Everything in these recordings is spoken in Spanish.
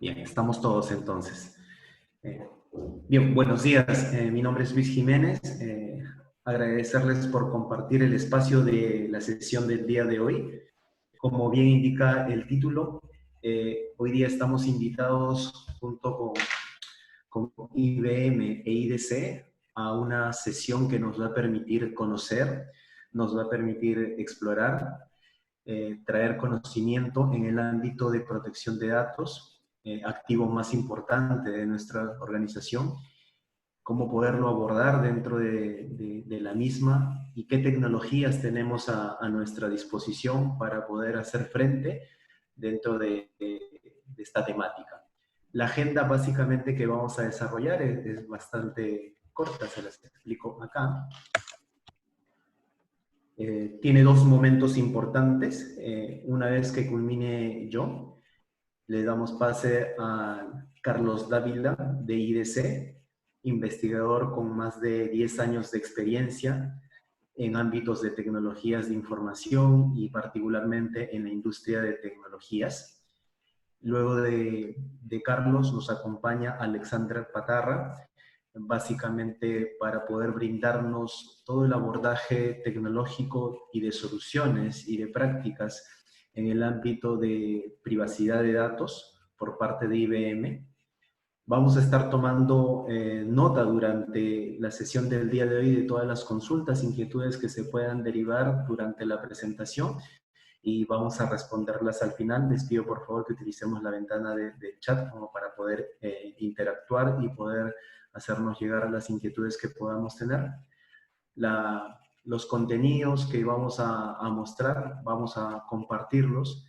Bien, estamos todos entonces. Eh, Bien, buenos días. Mi nombre es Luis Jiménez. Agradecerles por compartir el espacio de la sesión del día de hoy. Como bien indica el título, hoy día estamos invitados junto con IBM e IDC a una sesión que nos va a permitir conocer, nos va a permitir explorar, traer conocimiento en el ámbito de protección de datos, activo más importante de nuestra organización, cómo poderlo abordar dentro de la misma y qué tecnologías tenemos a nuestra disposición para poder hacer frente dentro de esta temática. La agenda básicamente que vamos a desarrollar es bastante corta, se las explico acá. Tiene dos momentos importantes. Una vez que culmine yo, le damos pase a Carlos Dávila de IDC, investigador con más de 10 años de experiencia en ámbitos de tecnologías de información y particularmente en la industria de tecnologías. Luego de Carlos nos acompaña Alexandra Patarra, básicamente para poder brindarnos todo el abordaje tecnológico y de soluciones y de prácticas en el ámbito de privacidad de datos por parte de IBM. Vamos a estar tomando nota durante la sesión del día de hoy de todas las consultas, inquietudes que se puedan derivar durante la presentación y vamos a responderlas al final. Les pido por favor que utilicemos la ventana de chat como para poder interactuar y poder hacernos llegar a las inquietudes que podamos tener. Los contenidos que vamos a mostrar, vamos a compartirlos.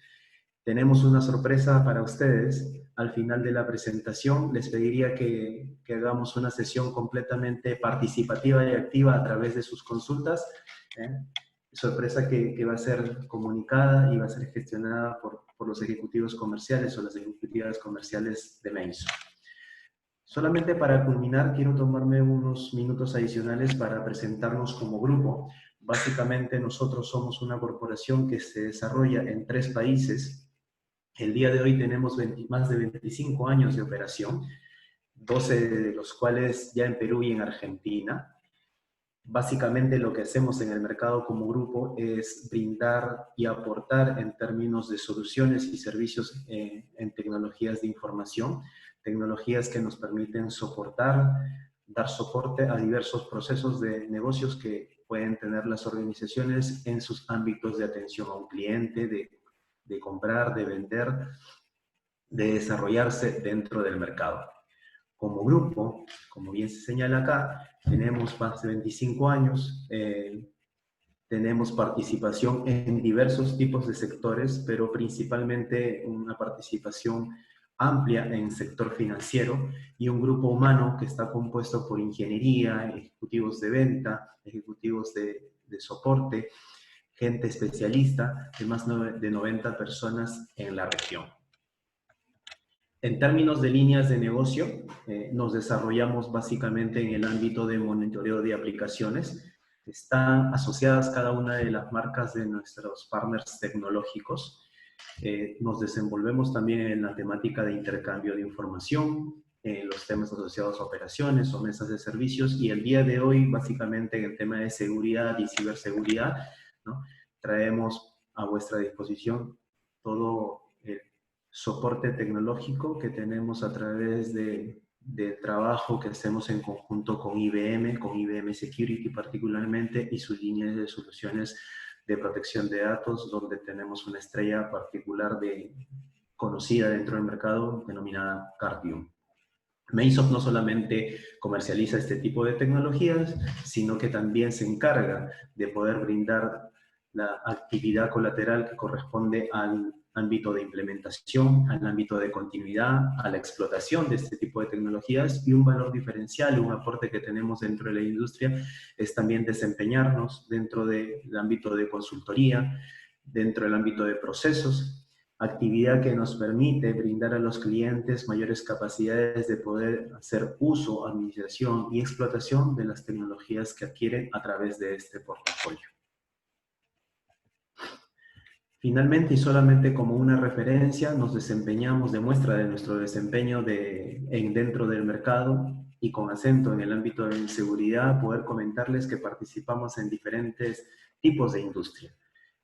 Tenemos una sorpresa para ustedes. Al final de la presentación les pediría que hagamos una sesión completamente participativa y activa a través de sus consultas. Sorpresa que va a ser comunicada y va a ser gestionada por los ejecutivos comerciales o las ejecutivas comerciales de Meiso. Solamente para culminar, quiero tomarme unos minutos adicionales para presentarnos como grupo. Básicamente nosotros somos una corporación que se desarrolla en 3 países. El día de hoy tenemos más de 25 años de operación, 12 de los cuales ya en Perú y en Argentina. Básicamente lo que hacemos en el mercado como grupo es brindar y aportar en términos de soluciones y servicios en tecnologías de información, tecnologías que nos permiten dar soporte a diversos procesos de negocios que pueden tener las organizaciones en sus ámbitos de atención a un cliente, de comprar, de vender, de desarrollarse dentro del mercado. Como grupo, como bien se señala acá, tenemos más de 25 años, tenemos participación en diversos tipos de sectores, pero principalmente una participación amplia en el sector financiero y un grupo humano que está compuesto por ingeniería, ejecutivos de venta, ejecutivos de soporte, gente especialista, de más de 90 personas en la región. En términos de líneas de negocio, nos desarrollamos básicamente en el ámbito de monitoreo de aplicaciones. Están asociadas cada una de las marcas de nuestros partners tecnológicos. Nos desenvolvemos también en la temática de intercambio de información, en los temas asociados a operaciones o mesas de servicios, y el día de hoy, básicamente en el tema de seguridad y ciberseguridad, ¿no? Traemos a vuestra disposición todo el soporte tecnológico que tenemos a través de trabajo que hacemos en conjunto con IBM Security particularmente, y sus líneas de soluciones de protección de datos, donde tenemos una estrella particular conocida dentro del mercado denominada Cardium. Meiso no solamente comercializa este tipo de tecnologías, sino que también se encarga de poder brindar la actividad colateral que corresponde al ámbito de implementación, al ámbito de continuidad, a la explotación de este tipo de tecnologías, y un valor diferencial, un aporte que tenemos dentro de la industria es también desempeñarnos dentro del ámbito de consultoría, dentro del ámbito de procesos, actividad que nos permite brindar a los clientes mayores capacidades de poder hacer uso, administración y explotación de las tecnologías que adquieren a través de este portafolio. Finalmente, y solamente como una referencia, nos desempeñamos, demuestra de nuestro desempeño dentro del mercado y con acento en el ámbito de seguridad, poder comentarles que participamos en diferentes tipos de industria.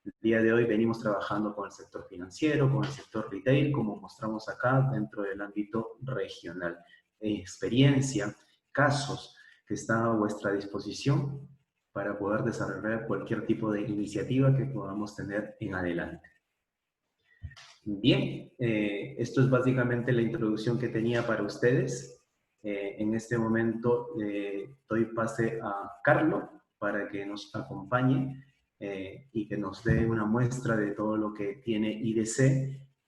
El día de hoy venimos trabajando con el sector financiero, con el sector retail, como mostramos acá, dentro del ámbito regional. Experiencia, casos que están a vuestra disposición para poder desarrollar cualquier tipo de iniciativa que podamos tener en adelante. Bien, esto es básicamente la introducción que tenía para ustedes. En este momento doy pase a Carlos para que nos acompañe y que nos dé una muestra de todo lo que tiene IDC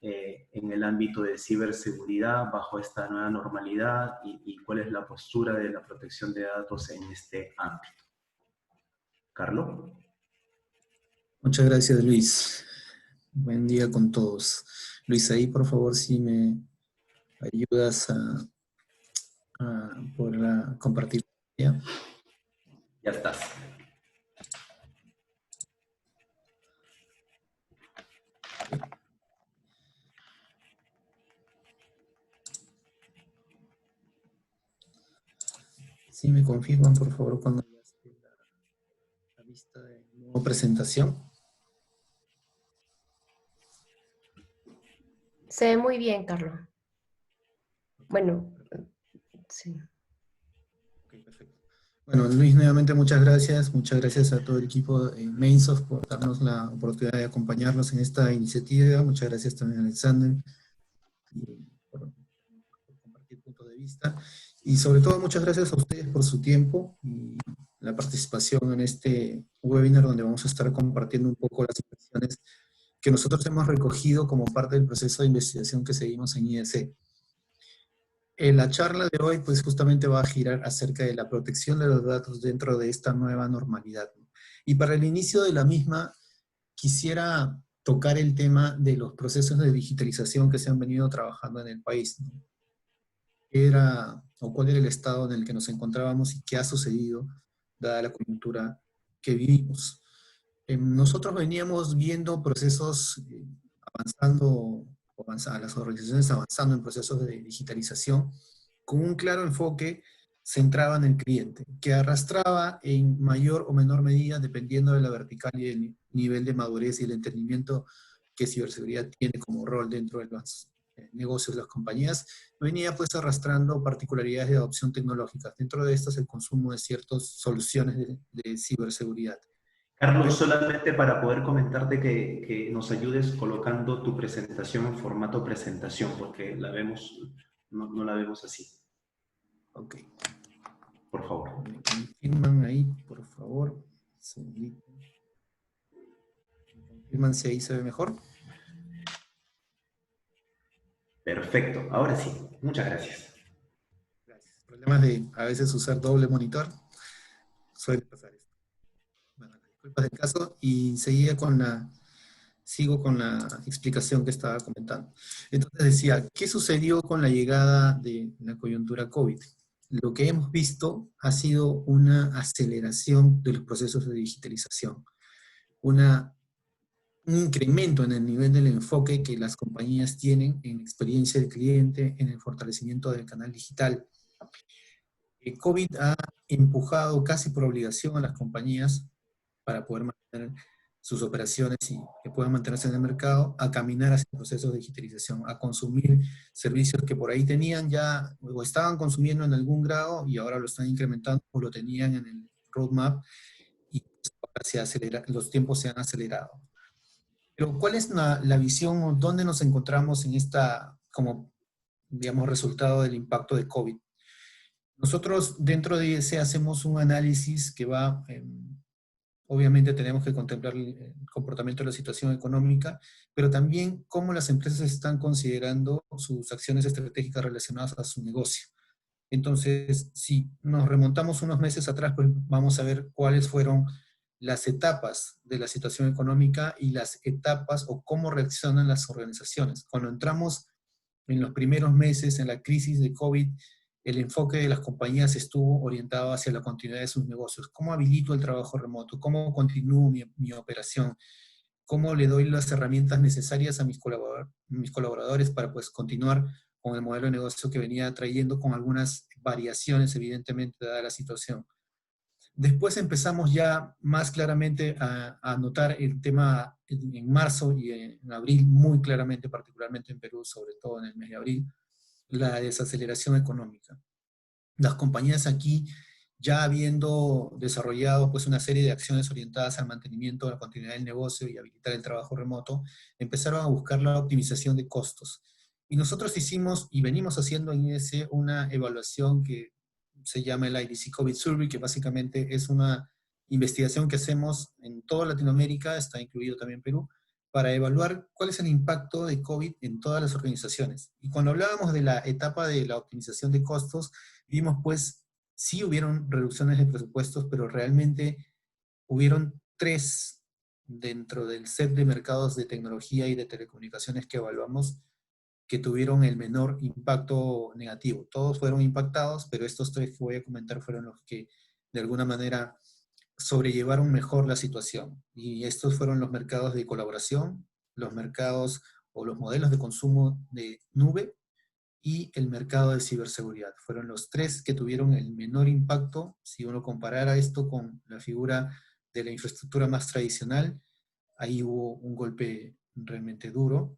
en el ámbito de ciberseguridad bajo esta nueva normalidad y cuál es la postura de la protección de datos en este ámbito. Carlos. Muchas gracias, Luis. Buen día con todos. Luis, ahí por favor si me ayudas a poder compartir. ¿Ya? Ya estás. Si me confirman por favor cuando ya esté la vista de nueva presentación. Se ve muy bien, Carlos. Bueno, sí. Okay, perfecto. Bueno, Luis, nuevamente muchas gracias. Muchas gracias a todo el equipo de Mainsoft por darnos la oportunidad de acompañarnos en esta iniciativa. Muchas gracias también a Alexander por compartir puntos de vista. Y sobre todo, muchas gracias a ustedes por su tiempo y la participación en este webinar donde vamos a estar compartiendo un poco las impresiones que nosotros hemos recogido como parte del proceso de investigación que seguimos en IDC. La charla de hoy, pues justamente va a girar acerca de la protección de los datos dentro de esta nueva normalidad. Y para el inicio de la misma, quisiera tocar el tema de los procesos de digitalización que se han venido trabajando en el país, ¿no? ¿Cuál era el estado en el que nos encontrábamos y qué ha sucedido dada la coyuntura que vivimos? Nosotros veníamos viendo procesos las organizaciones avanzando en procesos de digitalización con un claro enfoque centrado en el cliente, que arrastraba en mayor o menor medida, dependiendo de la vertical y el nivel de madurez y el entendimiento que ciberseguridad tiene como rol dentro de los negocios de las compañías, venía pues arrastrando particularidades de adopción tecnológica. Dentro de estas el consumo de ciertas soluciones de ciberseguridad. Carlos, solamente para poder comentarte que nos ayudes colocando tu presentación en formato presentación, porque la vemos, no la vemos así. Ok. Por favor. Me confirman ahí, por favor. Un segundito. ¿Me confirman si ahí se ve mejor? Perfecto, ahora sí. Muchas gracias. Gracias. Problemas de a veces usar doble monitor. Suele pasar esto. Bueno, disculpas del caso y sigo con la explicación que estaba comentando. Entonces decía, ¿qué sucedió con la llegada de la coyuntura COVID? Lo que hemos visto ha sido una aceleración de los procesos de digitalización, un incremento en el nivel del enfoque que las compañías tienen en experiencia del cliente, en el fortalecimiento del canal digital. El COVID ha empujado casi por obligación a las compañías para poder mantener sus operaciones y que puedan mantenerse en el mercado, a caminar hacia el proceso de digitalización, a consumir servicios que por ahí tenían ya, o estaban consumiendo en algún grado y ahora lo están incrementando, o lo tenían en el roadmap, y ahora los tiempos se han acelerado. Pero ¿cuál es la visión o dónde nos encontramos en esta, como, digamos, resultado del impacto de COVID? Nosotros dentro de IDC hacemos un análisis que va, obviamente tenemos que contemplar el comportamiento de la situación económica, pero también cómo las empresas están considerando sus acciones estratégicas relacionadas a su negocio. Entonces, si nos remontamos unos meses atrás, pues vamos a ver cuáles fueron las etapas de la situación económica y las etapas o cómo reaccionan las organizaciones. Cuando entramos en los primeros meses, en la crisis de COVID, el enfoque de las compañías estuvo orientado hacia la continuidad de sus negocios. ¿Cómo habilito el trabajo remoto? ¿Cómo continúo mi operación? cómo le doy las herramientas necesarias a mis colaboradores para pues continuar con el modelo de negocio que venía trayendo, con algunas variaciones, evidentemente, dada la situación. Después empezamos ya más claramente a notar el tema en marzo y en abril, muy claramente, particularmente en Perú, sobre todo en el mes de abril, la desaceleración económica. Las compañías aquí, ya habiendo desarrollado pues una serie de acciones orientadas al mantenimiento de la continuidad del negocio y habilitar el trabajo remoto, empezaron a buscar la optimización de costos. Y nosotros hicimos y venimos haciendo en IDC una evaluación que se llama el IDC COVID Survey, que básicamente es una investigación que hacemos en toda Latinoamérica, está incluido también Perú, para evaluar cuál es el impacto de COVID en todas las organizaciones. Y cuando hablábamos de la etapa de la optimización de costos, vimos pues, sí hubieron reducciones de presupuestos, pero realmente hubieron 3 dentro del set de mercados de tecnología y de telecomunicaciones que evaluamos que tuvieron el menor impacto negativo. Todos fueron impactados, pero estos 3 que voy a comentar fueron los que de alguna manera sobrellevaron mejor la situación. Y estos fueron los mercados de colaboración, los mercados o los modelos de consumo de nube y el mercado de ciberseguridad. Fueron los 3 que tuvieron el menor impacto. Si uno comparara esto con la figura de la infraestructura más tradicional, ahí hubo un golpe realmente duro.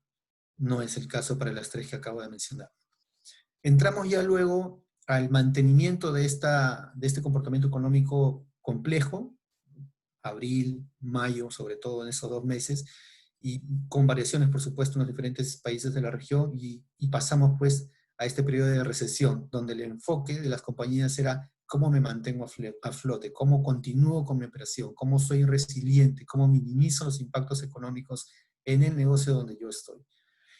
No es el caso para las 3 que acabo de mencionar. Entramos ya luego al mantenimiento de este comportamiento económico complejo, abril, mayo, sobre todo en esos 2 meses, y con variaciones, por supuesto, en los diferentes países de la región, y pasamos pues a este periodo de recesión, donde el enfoque de las compañías era cómo me mantengo a flote, cómo continúo con mi operación, cómo soy resiliente, cómo minimizo los impactos económicos en el negocio donde yo estoy.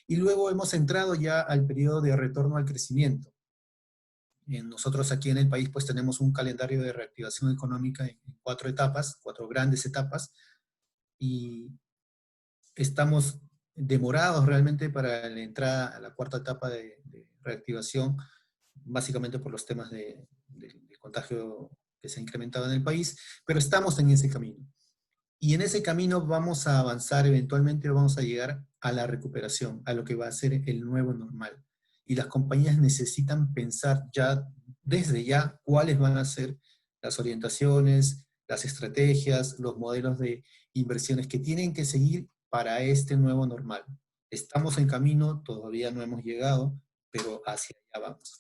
Y luego hemos entrado ya al periodo de retorno al crecimiento. Nosotros aquí en el país pues tenemos un calendario de reactivación económica en 4 etapas, 4 grandes etapas, y estamos demorados realmente para la entrada a la 4ª etapa de reactivación, básicamente por los temas de contagio que se ha incrementado en el país, pero estamos en ese camino. Y en ese camino vamos a avanzar, eventualmente vamos a llegar a la recuperación, a lo que va a ser el nuevo normal. Y las compañías necesitan pensar ya, desde ya, cuáles van a ser las orientaciones, las estrategias, los modelos de inversiones que tienen que seguir para este nuevo normal. Estamos en camino, todavía no hemos llegado, pero hacia allá vamos.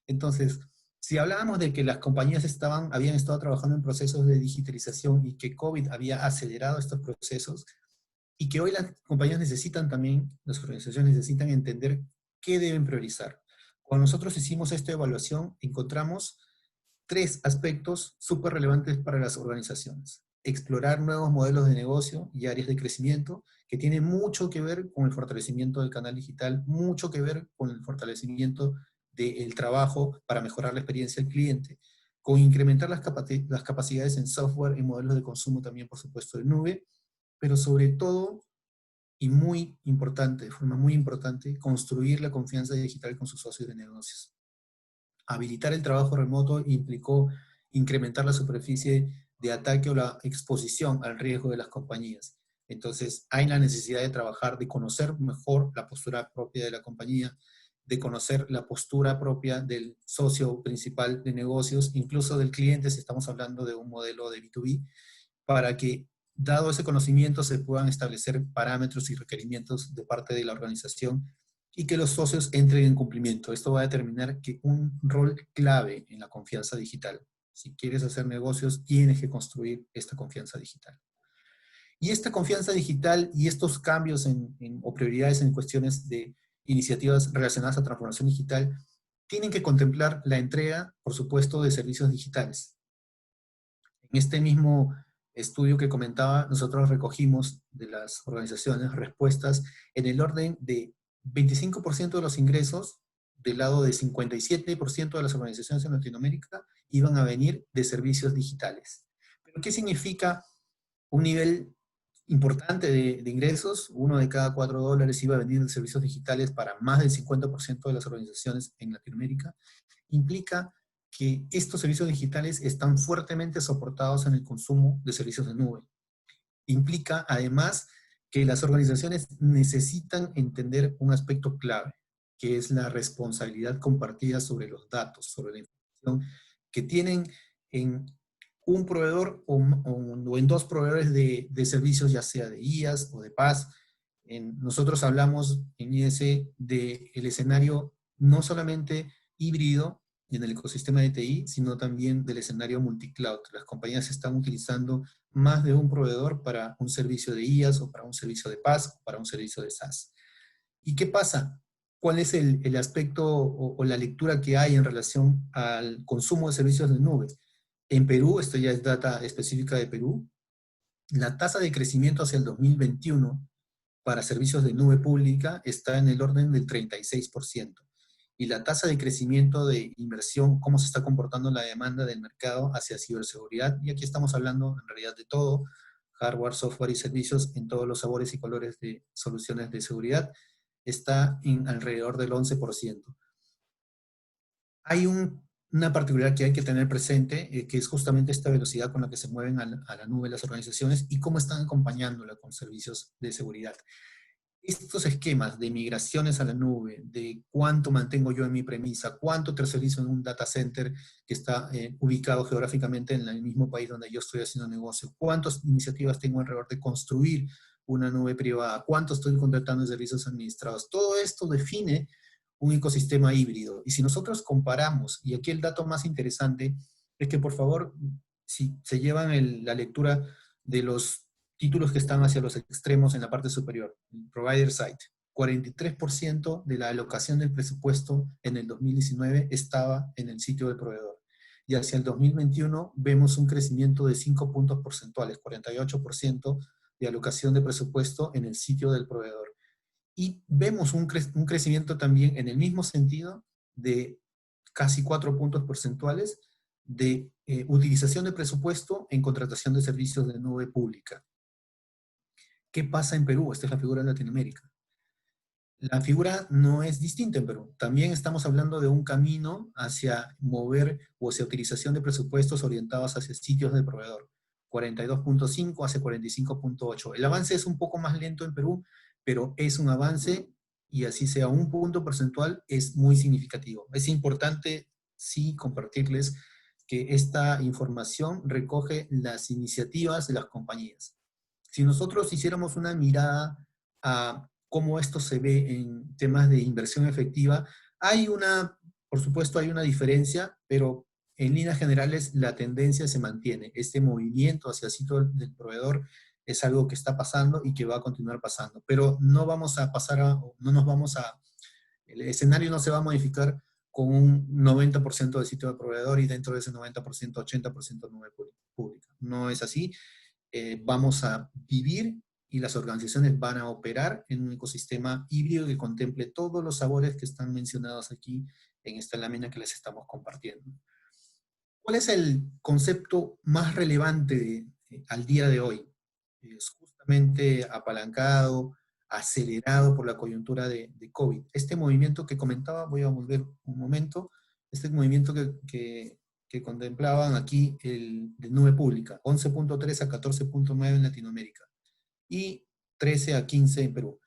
Entonces, si hablábamos de que las compañías habían estado trabajando en procesos de digitalización y que COVID había acelerado estos procesos, y que hoy las compañías necesitan también, las organizaciones necesitan entender qué deben priorizar. Cuando nosotros hicimos esta evaluación, encontramos 3 aspectos súper relevantes para las organizaciones. Explorar nuevos modelos de negocio y áreas de crecimiento que tienen mucho que ver con el fortalecimiento del canal digital, mucho que ver con el fortalecimiento del trabajo para mejorar la experiencia del cliente, con incrementar las capacidades en software y modelos de consumo también, por supuesto, de nube, pero sobre todo, y muy importante, de forma muy importante, construir la confianza digital con sus socios de negocios. Habilitar el trabajo remoto implicó incrementar la superficie de ataque o la exposición al riesgo de las compañías. Entonces, hay la necesidad de trabajar, de conocer mejor la postura propia de la compañía, de conocer la postura propia del socio principal de negocios, incluso del cliente, si estamos hablando de un modelo de B2B, para que, dado ese conocimiento, se puedan establecer parámetros y requerimientos de parte de la organización y que los socios entren en cumplimiento. Esto va a determinar que un rol clave en la confianza digital. Si quieres hacer negocios, tienes que construir esta confianza digital. Y esta confianza digital y estos cambios o prioridades en cuestiones de iniciativas relacionadas a transformación digital tienen que contemplar la entrega, por supuesto, de servicios digitales. En este mismo estudio que comentaba, nosotros recogimos de las organizaciones respuestas en el orden de 25% de los ingresos, del lado de 57% de las organizaciones en Latinoamérica, iban a venir de servicios digitales. ¿Pero qué significa un nivel importante de ingresos? 1 de cada 4 dólares iba a venir de servicios digitales para más del 50% de las organizaciones en Latinoamérica. Implica que estos servicios digitales están fuertemente soportados en el consumo de servicios de nube. Implica, además, que las organizaciones necesitan entender un aspecto clave, que es la responsabilidad compartida sobre los datos, sobre la información que tienen en un proveedor o en dos proveedores de servicios, ya sea de IaaS o de PaaS. Nosotros hablamos en IDC del escenario no solamente híbrido en el ecosistema de TI, sino también del escenario multicloud. Las compañías están utilizando más de un proveedor para un servicio de IaaS o para un servicio de PaaS o para un servicio de SaaS. ¿Y qué pasa? ¿Cuál es el aspecto o la lectura que hay en relación al consumo de servicios de nube? En Perú, esto ya es data específica de Perú, la tasa de crecimiento hacia el 2021 para servicios de nube pública está en el orden del 36%. Y la tasa de crecimiento de inversión, cómo se está comportando la demanda del mercado hacia ciberseguridad, y aquí estamos hablando en realidad de todo, hardware, software y servicios en todos los sabores y colores de soluciones de seguridad, está en alrededor del 11%. Hay una particularidad que hay que tener presente, que es justamente esta velocidad con la que se mueven a la nube las organizaciones y cómo están acompañándola con servicios de seguridad. Estos esquemas de migraciones a la nube, de cuánto mantengo yo en mi premisa, cuánto tercerizo en un data center que está ubicado geográficamente en el mismo país donde yo estoy haciendo negocio, cuántas iniciativas tengo alrededor de construir una nube privada, cuánto estoy contratando en servicios administrados. Todo esto define un ecosistema híbrido. Y si nosotros comparamos, y aquí el dato más interesante es que por favor, si se llevan la lectura de los títulos que están hacia los extremos en la parte superior, el provider site, 43% de la alocación del presupuesto en el 2019 estaba en el sitio del proveedor. Y hacia el 2021 vemos un crecimiento de 5 puntos porcentuales, 48% de alocación de presupuesto en el sitio del proveedor. Y vemos un crecimiento también en el mismo sentido de casi 4 puntos porcentuales de utilización de presupuesto en contratación de servicios de nube pública. ¿Qué pasa en Perú? Esta es la figura de Latinoamérica. La figura no es distinta en Perú. También estamos hablando de un camino hacia mover o hacia utilización de presupuestos orientados hacia sitios de proveedor. 42.5 hacia 45.8. El avance es un poco más lento en Perú, pero es un avance y así sea un punto porcentual es muy significativo. Es importante, sí, compartirles que esta información recoge las iniciativas de las compañías. Si nosotros hiciéramos una mirada a cómo esto se ve en temas de inversión efectiva, por supuesto hay una diferencia, pero en líneas generales la tendencia se mantiene. Este movimiento hacia el sitio del proveedor es algo que está pasando y que va a continuar pasando. Pero no vamos a el escenario no se va a modificar con un 90% de sitio de proveedor y dentro de ese 90%, 80% nube pública. No es así. Vamos a vivir y las organizaciones van a operar en un ecosistema híbrido que contemple todos los sabores que están mencionados aquí en esta lámina que les estamos compartiendo. ¿Cuál es el concepto más relevante al día de hoy? Es justamente apalancado, acelerado por la coyuntura de COVID. Este movimiento que comentaba, voy a volver un momento, este movimiento que contemplaban aquí de nube pública, 11.3 a 14.9 en Latinoamérica y 13 a 15 en Perú.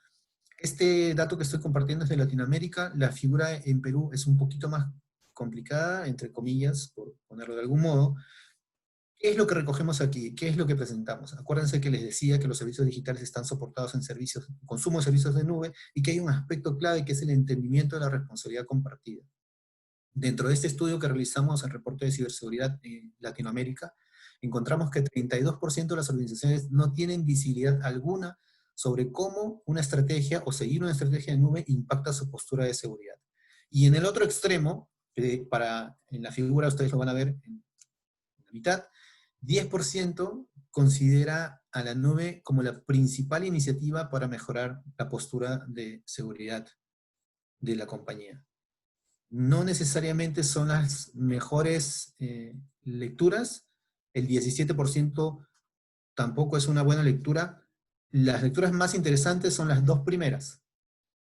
Este dato que estoy compartiendo es de Latinoamérica. La figura en Perú es un poquito más complicada, entre comillas, por ponerlo de algún modo. ¿Qué es lo que recogemos aquí? ¿Qué es lo que presentamos? Acuérdense que les decía que los servicios digitales están soportados en consumo de servicios de nube y que hay un aspecto clave que es el entendimiento de la responsabilidad compartida. Dentro de este estudio que realizamos, el reporte de ciberseguridad en Latinoamérica, encontramos que 32% de las organizaciones no tienen visibilidad alguna sobre cómo una estrategia o seguir una estrategia de nube impacta su postura de seguridad. Y en el otro extremo, en la figura ustedes lo van a ver en la mitad, 10% considera a la nube como la principal iniciativa para mejorar la postura de seguridad de la compañía. No necesariamente son las mejores lecturas, el 17% tampoco es una buena lectura. Las lecturas más interesantes son las dos primeras.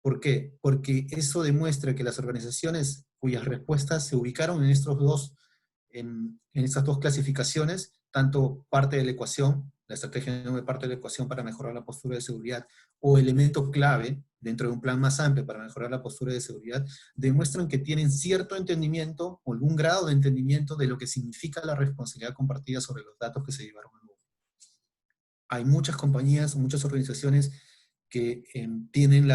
¿Por qué? Porque eso demuestra que las organizaciones cuyas respuestas se ubicaron en estas dos clasificaciones, tanto parte de la ecuación la estrategia de nube parte de la ecuación para mejorar la postura de seguridad, o elemento clave dentro de un plan más amplio para mejorar la postura de seguridad, demuestran que tienen cierto entendimiento o algún grado de entendimiento de lo que significa la responsabilidad compartida sobre los datos que se llevaron a nube. Hay muchas compañías, muchas organizaciones que tienen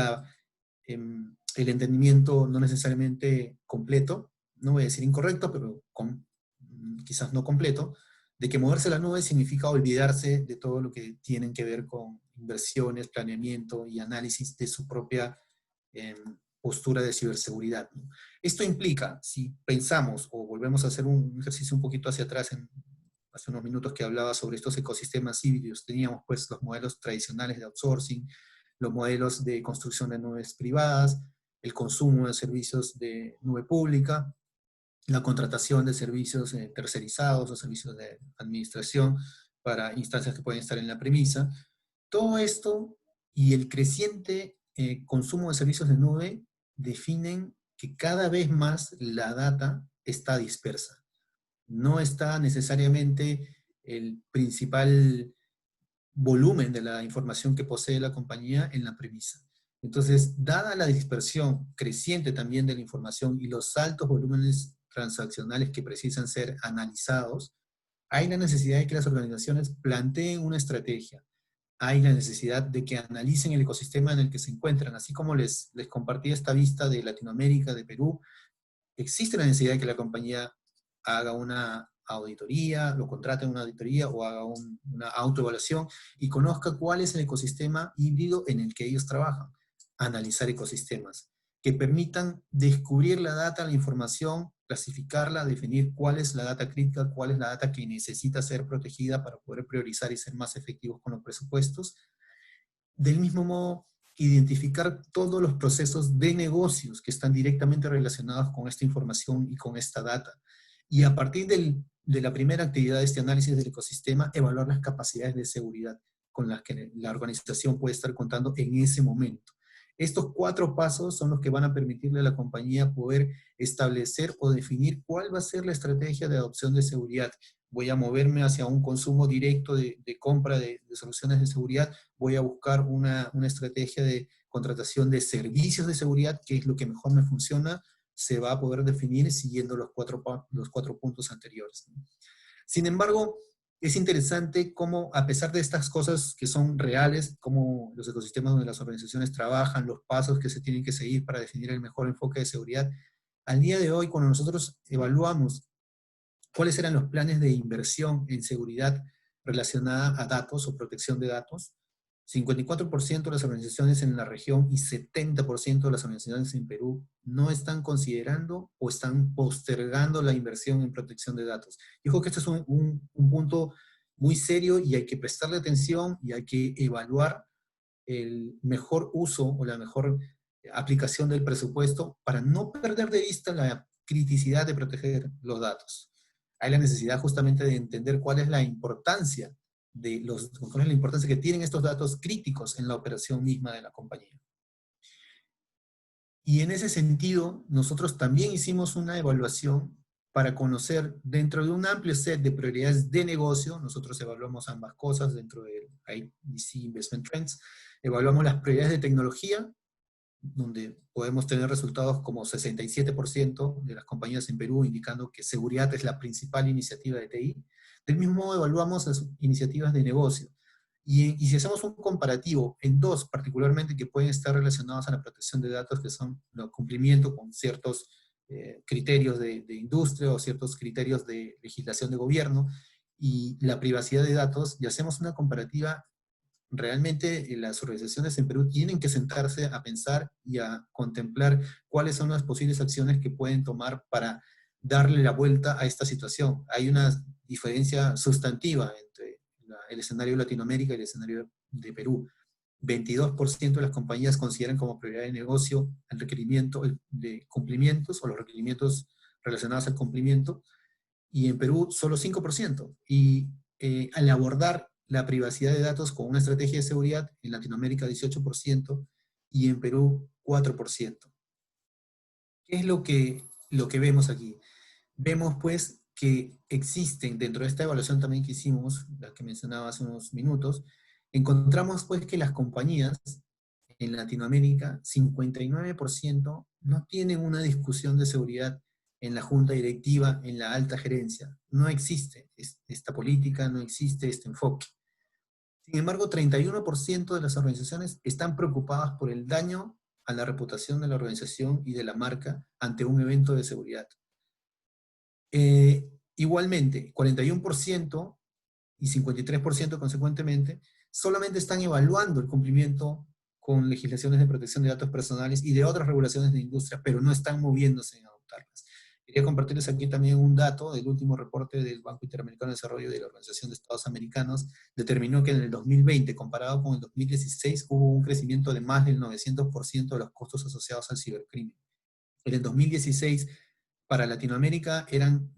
el entendimiento no necesariamente completo, no voy a decir incorrecto, pero quizás no completo, de que moverse a la nube significa olvidarse de todo lo que tienen que ver con inversiones, planeamiento y análisis de su propia postura de ciberseguridad, ¿no? Esto implica, si pensamos o volvemos a hacer un ejercicio un poquito hacia atrás, hace unos minutos que hablaba sobre estos ecosistemas híbridos, teníamos pues los modelos tradicionales de outsourcing, los modelos de construcción de nubes privadas, el consumo de servicios de nube pública, la contratación de servicios tercerizados o servicios de administración para instancias que pueden estar en la premisa. Todo esto y el creciente consumo de servicios de nube definen que cada vez más la data está dispersa. No está necesariamente el principal volumen de la información que posee la compañía en la premisa. Entonces, dada la dispersión creciente también de la información y los altos volúmenes transaccionales que precisan ser analizados, hay la necesidad de que las organizaciones planteen una estrategia. Hay la necesidad de que analicen el ecosistema en el que se encuentran. Así como les compartí esta vista de Latinoamérica, de Perú, existe la necesidad de que la compañía haga una auditoría, lo contrate en una auditoría o haga una autoevaluación y conozca cuál es el ecosistema híbrido en el que ellos trabajan. Analizar ecosistemas que permitan descubrir la data, la información, clasificarla, definir cuál es la data crítica, cuál es la data que necesita ser protegida para poder priorizar y ser más efectivos con los presupuestos. Del mismo modo, identificar todos los procesos de negocios que están directamente relacionados con esta información y con esta data. Y a partir de la primera actividad de este análisis del ecosistema, evaluar las capacidades de seguridad con las que la organización puede estar contando en ese momento. Estos 4 pasos son los que van a permitirle a la compañía poder establecer o definir cuál va a ser la estrategia de adopción de seguridad. Voy a moverme hacia un consumo directo de compra de soluciones de seguridad, voy a buscar una estrategia de contratación de servicios de seguridad, que es lo que mejor me funciona, se va a poder definir siguiendo los cuatro puntos anteriores. Sin embargo, es interesante cómo, a pesar de estas cosas que son reales, cómo los ecosistemas donde las organizaciones trabajan, los pasos que se tienen que seguir para definir el mejor enfoque de seguridad, al día de hoy, cuando nosotros evaluamos cuáles eran los planes de inversión en seguridad relacionada a datos o protección de datos, 54% de las organizaciones en la región y 70% de las organizaciones en Perú no están considerando o están postergando la inversión en protección de datos. Yo creo que este es un punto muy serio y hay que prestarle atención y hay que evaluar el mejor uso o la mejor aplicación del presupuesto para no perder de vista la criticidad de proteger los datos. Hay la necesidad justamente de entender cuál es la importancia cuál es la importancia que tienen estos datos críticos en la operación misma de la compañía. Y en ese sentido, nosotros también hicimos una evaluación para conocer dentro de un amplio set de prioridades de negocio. Nosotros evaluamos ambas cosas dentro del IDC Investment Trends. Evaluamos las prioridades de tecnología, donde podemos tener resultados como 67% de las compañías en Perú indicando que seguridad es la principal iniciativa de TI. Del mismo modo, evaluamos las iniciativas de negocio. Y si hacemos un comparativo en 2 particularmente que pueden estar relacionados a la protección de datos, que son el cumplimiento con ciertos criterios de industria o ciertos criterios de legislación de gobierno y la privacidad de datos, y hacemos una comparativa, realmente las organizaciones en Perú tienen que sentarse a pensar y a contemplar cuáles son las posibles acciones que pueden tomar para darle la vuelta a esta situación. Hay una diferencia sustantiva entre el escenario de Latinoamérica y el escenario de Perú. 22% de las compañías consideran como prioridad de negocio el requerimiento de cumplimientos o los requerimientos relacionados al cumplimiento, y en Perú solo 5%. Y al abordar la privacidad de datos con una estrategia de seguridad, en Latinoamérica 18% y en Perú 4%. ¿Qué es lo que vemos aquí? Vemos pues que existen dentro de esta evaluación también que hicimos, la que mencionaba hace unos minutos, encontramos pues que las compañías en Latinoamérica, 59% no tienen una discusión de seguridad en la junta directiva, en la alta gerencia. No existe esta política, no existe este enfoque. Sin embargo, 31% de las organizaciones están preocupadas por el daño a la reputación de la organización y de la marca ante un evento de seguridad. Igualmente, 41% y 53% consecuentemente, solamente están evaluando el cumplimiento con legislaciones de protección de datos personales y de otras regulaciones de industria, pero no están moviéndose en adoptarlas. Quería compartirles aquí también un dato del último reporte del Banco Interamericano de Desarrollo y de la Organización de Estados Americanos. Determinó que en el 2020, comparado con el 2016, hubo un crecimiento de más del 900% de los costos asociados al cibercrimen. En el 2016, para Latinoamérica eran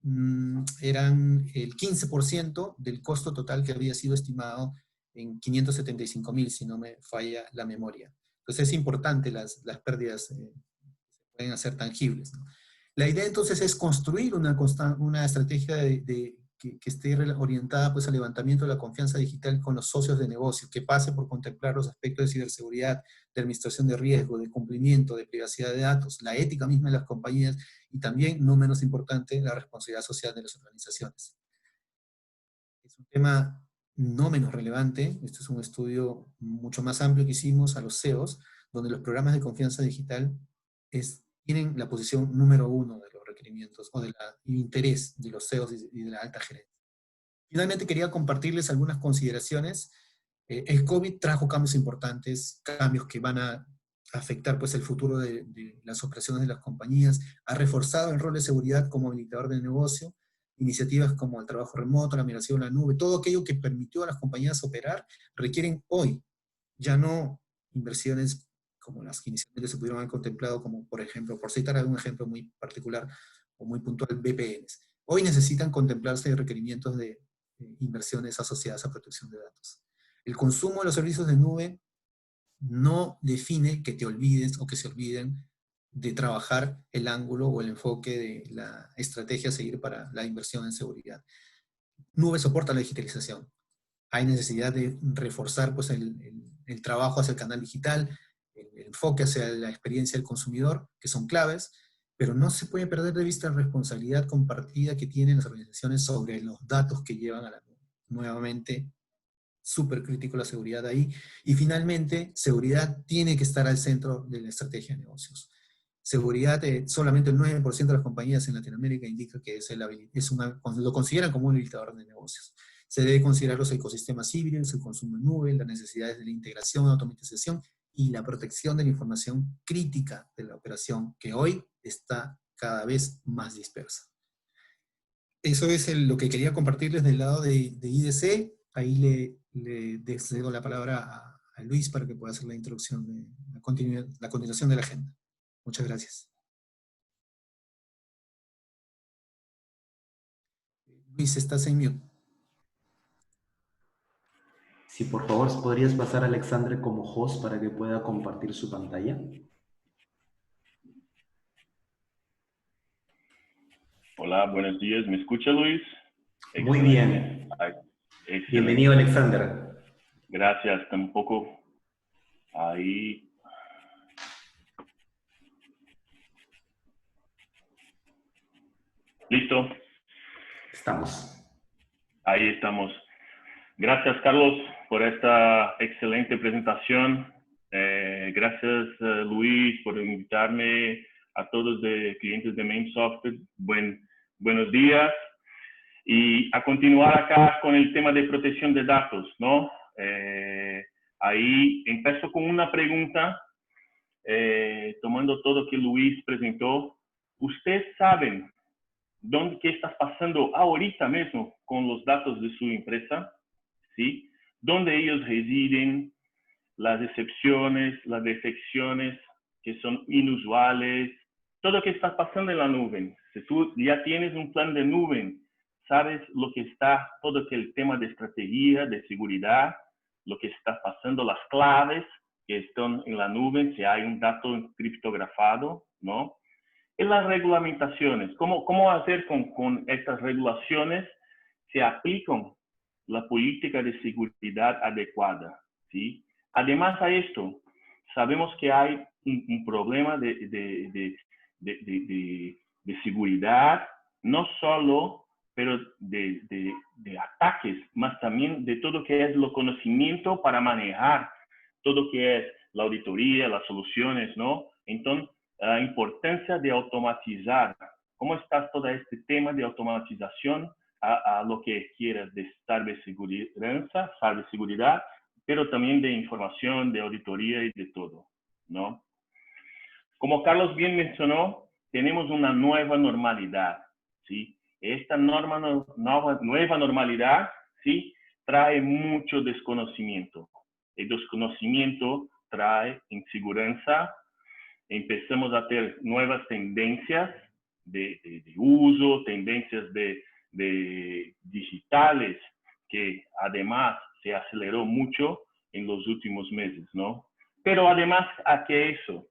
el 15% del costo total que había sido estimado en 575.000, si no me falla la memoria. Entonces es importante las pérdidas se pueden hacer tangibles, ¿no? La idea entonces es construir una estrategia que esté orientada pues, al levantamiento de la confianza digital con los socios de negocio, que pase por contemplar los aspectos de ciberseguridad, de administración de riesgo, de cumplimiento, de privacidad de datos, la ética misma de las compañías y también, no menos importante, la responsabilidad social de las organizaciones. Es un tema no menos relevante. Este es un estudio mucho más amplio que hicimos a los CEOs, donde los programas de confianza digital tienen la posición número 1 de los requerimientos o del interés de los CEOs y de la alta gerencia. Finalmente quería compartirles algunas consideraciones. El COVID trajo cambios importantes, cambios que van a afectar pues, el futuro de las operaciones de las compañías, ha reforzado el rol de seguridad como habilitador del negocio, iniciativas como el trabajo remoto, la migración a la nube, todo aquello que permitió a las compañías operar, requieren hoy ya no inversiones como las que inicialmente se pudieron haber contemplado, como por ejemplo, por citar algún ejemplo muy particular o muy puntual, VPNs. Hoy necesitan contemplarse requerimientos de inversiones asociadas a protección de datos. El consumo de los servicios de nube no define que te olvides o que se olviden de trabajar el ángulo o el enfoque de la estrategia a seguir para la inversión en seguridad. Nube soporta la digitalización. Hay necesidad de reforzar pues, el trabajo hacia el canal digital, el enfoque hacia la experiencia del consumidor, que son claves, pero no se puede perder de vista la responsabilidad compartida que tienen las organizaciones sobre los datos que llevan a la nube. Nuevamente, súper crítico la seguridad ahí. Y finalmente, seguridad tiene que estar al centro de la estrategia de negocios. Seguridad, solamente el 9% de las compañías en Latinoamérica indica que lo consideran como un habilitador de negocios. Se debe considerar los ecosistemas híbridos, el consumo en nube, las necesidades de la integración, automatización y la protección de la información crítica de la operación, que hoy está cada vez más dispersa. Eso es lo que quería compartirles del lado de IDC. Ahí le cedo la palabra a Luis para que pueda hacer la introducción de la continuación de la agenda. Muchas gracias. Luis, estás en mute. Sí, por favor, ¿podrías pasar a Alexandre como host para que pueda compartir su pantalla? Hola, buenos días. ¿Me escucha, Luis? Muy bien. Excelente. Bienvenido, Alexander. Gracias. Está un poco ahí. ¿Listo? Estamos. Ahí estamos. Gracias, Carlos, por esta excelente presentación. Gracias, Luis, por invitarme a todos de clientes de Main Software. Buenos días. Y a continuar acá con el tema de protección de datos, ¿no? Ahí empiezo con una pregunta, tomando todo que Luis presentó. ¿Ustedes saben qué está pasando ahorita mismo con los datos de su empresa? ¿Sí? ¿Dónde ellos residen? Las excepciones, las defecciones que son inusuales, todo lo que está pasando en la nube. Si tú ya tienes un plan de nube, sabes lo que está, todo aquel tema de estrategia, de seguridad, lo que está pasando, las claves que están en la nube, si hay un dato criptografado, ¿no? Y las regulamentaciones, ¿cómo hacer con estas regulaciones se aplican la política de seguridad adecuada? ¿Sí? Además a esto, sabemos que hay un problema de seguridad, no solo, pero de ataques, más también de todo que es lo conocimiento para manejar todo que es la auditoría, las soluciones, ¿no? Entonces, la importancia de automatizar. ¿Cómo está todo este tema de automatización a lo que quieras de ciberseguridad, pero también de información, de auditoría y de todo, ¿no? Como Carlos bien mencionó, tenemos una nueva normalidad, ¿sí? Esta nueva normalidad, ¿sí? Trae mucho desconocimiento. El desconocimiento trae inseguridad. Empezamos a tener nuevas tendencias de uso, tendencias de digitales, que además se aceleró mucho en los últimos meses, ¿no? Pero además a que eso,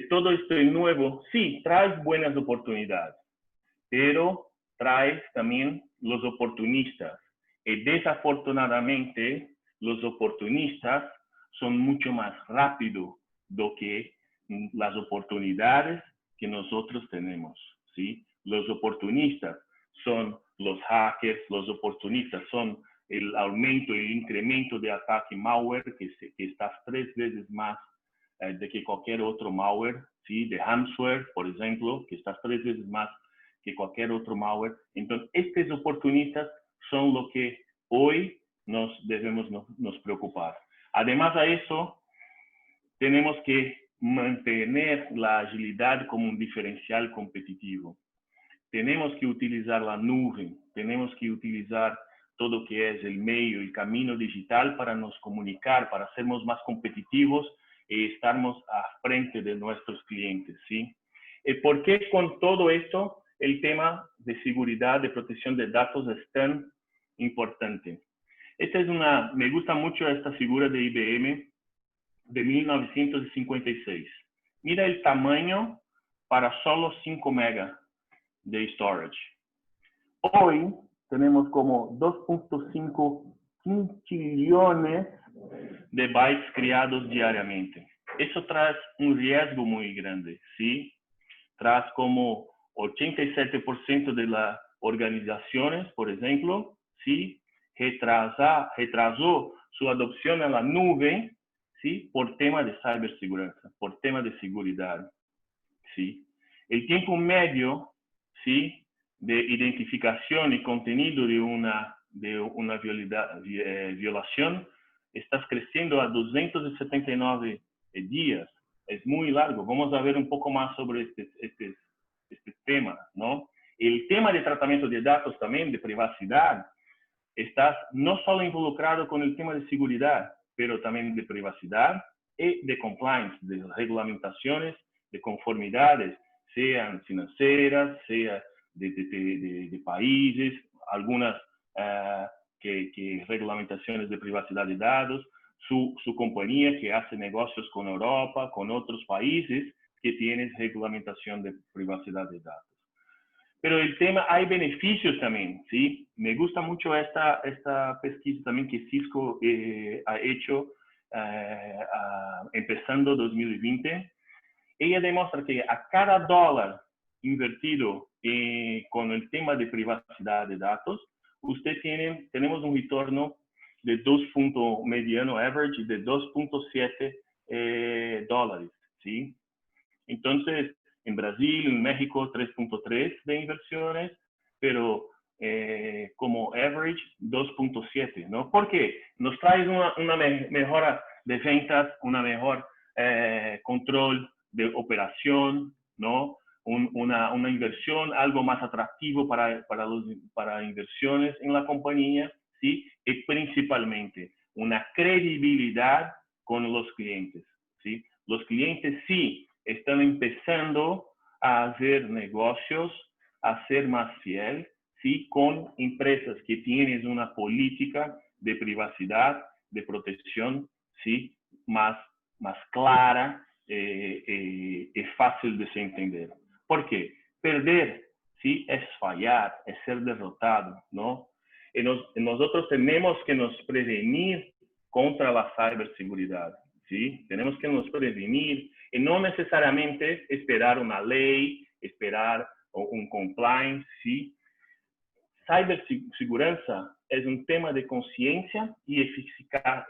todo esto nuevo, sí, trae buenas oportunidades, pero trae también los oportunistas. Y desafortunadamente, los oportunistas son mucho más rápidos do que las oportunidades que nosotros tenemos, ¿sí? Los oportunistas son los hackers, los oportunistas son el aumento y el incremento de ataque malware que está 3 veces más de que cualquier otro malware, ¿sí? De ransomware, por ejemplo, que está 3 veces más que cualquier otro malware. Entonces, estos oportunistas son lo que hoy nos debemos nos preocupar. Además a eso, tenemos que mantener la agilidad como un diferencial competitivo. Tenemos que utilizar la nube, tenemos que utilizar todo que es el medio, el camino digital para nos comunicar, para sermos más competitivos y estarmos a frente de nuestros clientes, ¿sí? ¿Por qué con todo esto el tema de seguridad, de protección de datos es tan importante? Me gusta mucho esta figura de IBM de 1956. Mira el tamaño para solo 5 megas de storage. Hoy tenemos como 2.5 quintillones de bytes creados diariamente. Eso trae un riesgo muy grande, ¿sí? Trae como 87% de las organizaciones, por ejemplo, ¿sí? Retrasó su adopción a la nube, ¿sí? Por tema de ciberseguridad, por tema de seguridad, ¿sí? El tiempo medio, ¿sí? De identificación y contenido de una violación está creciendo a 279 días. Es muy largo. Vamos a ver un poco más sobre este tema, ¿no? El tema de tratamiento de datos también, de privacidad, está no solo involucrado con el tema de seguridad, pero también de privacidad y de compliance, de regulamentaciones, de conformidades, sean financieras, sea de países, algunas regulamentaciones de privacidad de datos, su compañía que hace negocios con Europa, con otros países que tienen regulamentación de privacidad de datos. Pero el tema, hay beneficios también, ¿sí? Me gusta mucho esta pesquisa también que Cisco ha hecho empezando 2020. Ella demuestra que a cada dólar invertido con el tema de privacidad de datos, tenemos un retorno de 2 mediano average de 2.7 dólares, ¿sí? Entonces, en Brasil, en México, 3.3 de inversiones, pero como average 2.7, ¿no? Porque nos trae una mejora de ventas, una mejor control de operación, ¿no? Una inversión, algo más atractivo para inversiones en la compañía, ¿sí? Y principalmente una credibilidad con los clientes, ¿sí? Los clientes sí están empezando a hacer negocios, a ser más fiel, ¿sí? Con empresas que tienen una política de privacidad, de protección, ¿sí? Más clara y fácil de se entender. ¿Por qué? Perder, ¿sí? Es fallar, es ser derrotado, ¿no? Y nosotros tenemos que nos prevenir contra la ciberseguridad, ¿sí? Tenemos que nos prevenir y no necesariamente esperar una ley, esperar un compliance, ¿sí? Cibersegurança es un tema de conciencia y eficacia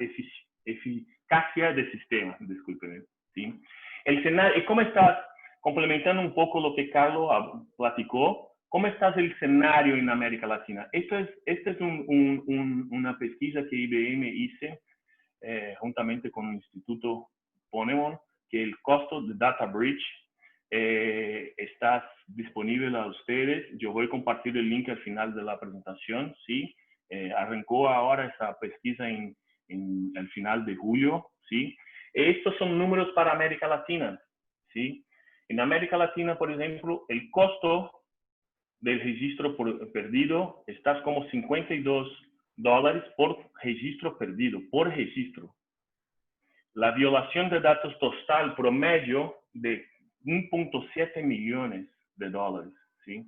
del sistema, disculpen, ¿sí? El escenario, ¿cómo estás? Complementando un poco lo que Carlos platicó, ¿cómo está el escenario en América Latina? Esta es una pesquisa que IBM hizo juntamente con el Instituto Ponemon, que el costo de Data Breach está disponible a ustedes. Yo voy a compartir el link al final de la presentación, ¿sí? Arrancó ahora esta pesquisa en el final de julio, ¿sí? Estos son números para América Latina, ¿sí? En América Latina, por ejemplo, el costo del registro perdido está como $52 por registro perdido, por registro. La violación de datos total promedio de 1.7 millones de dólares, ¿sí?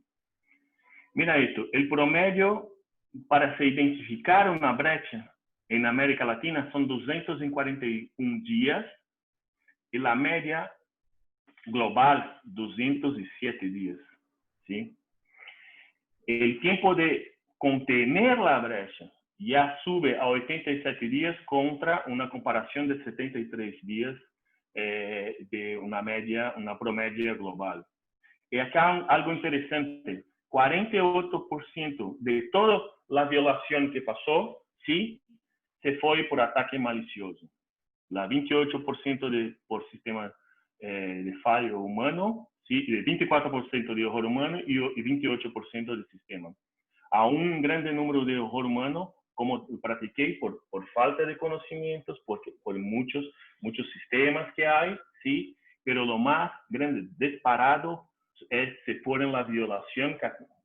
Mira esto, el promedio para se identificar una brecha en América Latina son 241 días y la media global 207 días, ¿sí? El tiempo de contener la brecha ya sube a 87 días contra una comparación de 73 días de una promedio global. Y acá algo interesante, 48% de toda la violación que pasó, sí, se fue por ataque malicioso. La 28% por sistema de fallo humano, sí, de 24% de error humano y 28% de sistema. A un grande número de error humano, como practiqué, por falta de conocimientos, por muchos sistemas que hay, sí, pero lo más grande disparado se fueron las violaciones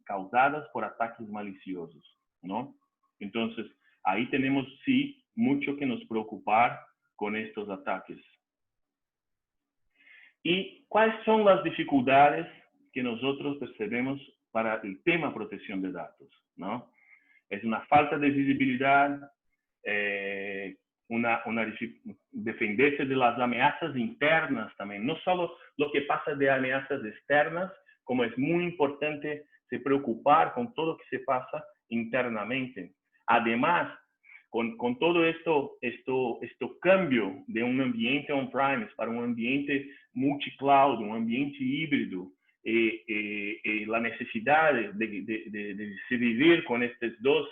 causadas por ataques maliciosos, ¿no? Entonces, ahí tenemos, sí, mucho que nos preocupar con estos ataques. ¿Y cuáles son las dificultades que nosotros percebemos para el tema protección de datos, ¿no? Es una falta de visibilidad, defenderse de las amenazas internas también, no solo lo que pasa de amenazas externas, como es muy importante se preocupar con todo lo que se pasa internamente. Además, con todo esto cambio de un ambiente on-premise para un ambiente multi-cloud, un ambiente híbrido, la necesidad de se vivir con estos dos,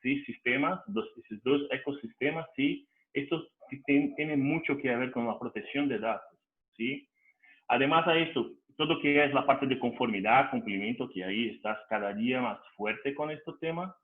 ¿sí? Sistemas, esos dos ecosistemas, ¿sí? Esto tiene mucho que ver con la protección de datos, ¿sí? Además a esto, todo que es la parte de conformidad, cumplimiento, que ahí estás cada día más fuerte con este tema,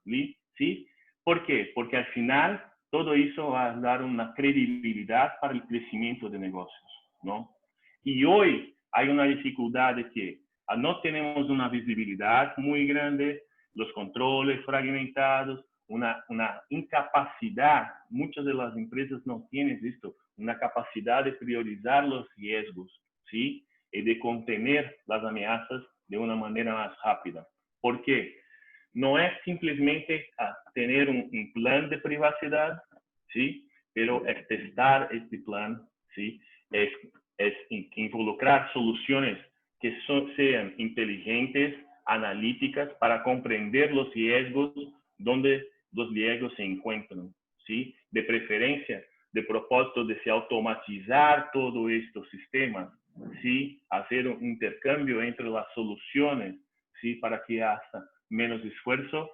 ¿sí? ¿Por qué? Porque al final todo eso va a dar una credibilidad para el crecimiento de negocios, ¿no? Y hoy hay una dificultad de que no tenemos una visibilidad muy grande, los controles fragmentados, una incapacidad, muchas de las empresas no tienen esto, una capacidad de priorizar los riesgos, ¿sí? Y de contener las amenazas de una manera más rápida. ¿Por qué? No es simplemente tener un plan de privacidad, ¿sí? Pero es testar este plan, ¿sí? Es involucrar soluciones que sean inteligentes, analíticas, para comprender los riesgos donde los riesgos se encuentran, ¿sí? De preferencia, de propósito de se automatizar todos estos sistemas, ¿sí? Hacer un intercambio entre las soluciones, ¿sí? Para que haya menos esfuerzo,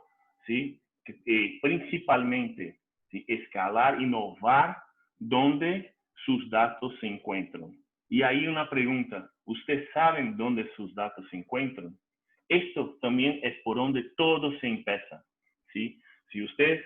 ¿sí? Y principalmente, ¿sí? Escalar, innovar donde sus datos se encuentran. Y ahí una pregunta, ¿ustedes saben dónde sus datos se encuentran? Esto también es por donde todo se empieza, ¿sí? Si ustedes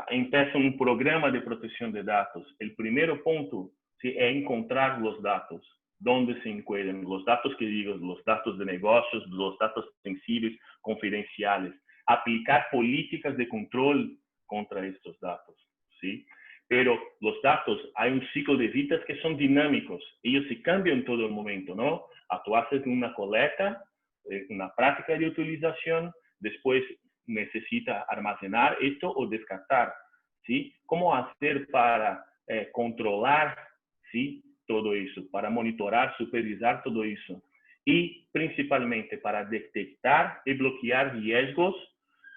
empiezan un programa de protección de datos, el primer punto, ¿sí? Es encontrar los datos, dónde se encuentran, los datos que digo, los datos de negocios, los datos sensibles, confidenciales, aplicar políticas de control contra estos datos, ¿sí? Pero los datos, hay un ciclo de vidas que son dinámicos, ellos se cambian todo el momento, ¿no? Tú haces una colecta, una práctica de utilización, después necesita almacenar esto o descartar, ¿sí? ¿Cómo hacer para controlar, ¿sí?, todo eso, para monitorar, supervisar todo eso? Y principalmente para detectar y bloquear riesgos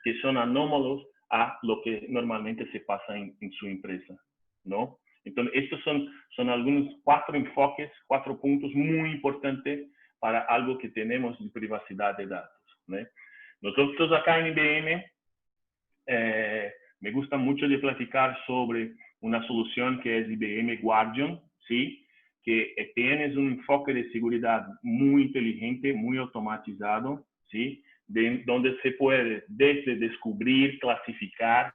que son anómalos a lo que normalmente se pasa en su empresa, ¿no? Entonces, estos son algunos 4 enfoques, 4 puntos muy importantes para algo que tenemos de privacidad de datos, ¿no? Nosotros acá en IBM, me gusta mucho de platicar sobre una solución que es IBM Guardian, ¿sí?, que tiene un enfoque de seguridad muy inteligente, muy automatizado, ¿sí?, donde se puede desde descubrir, clasificar,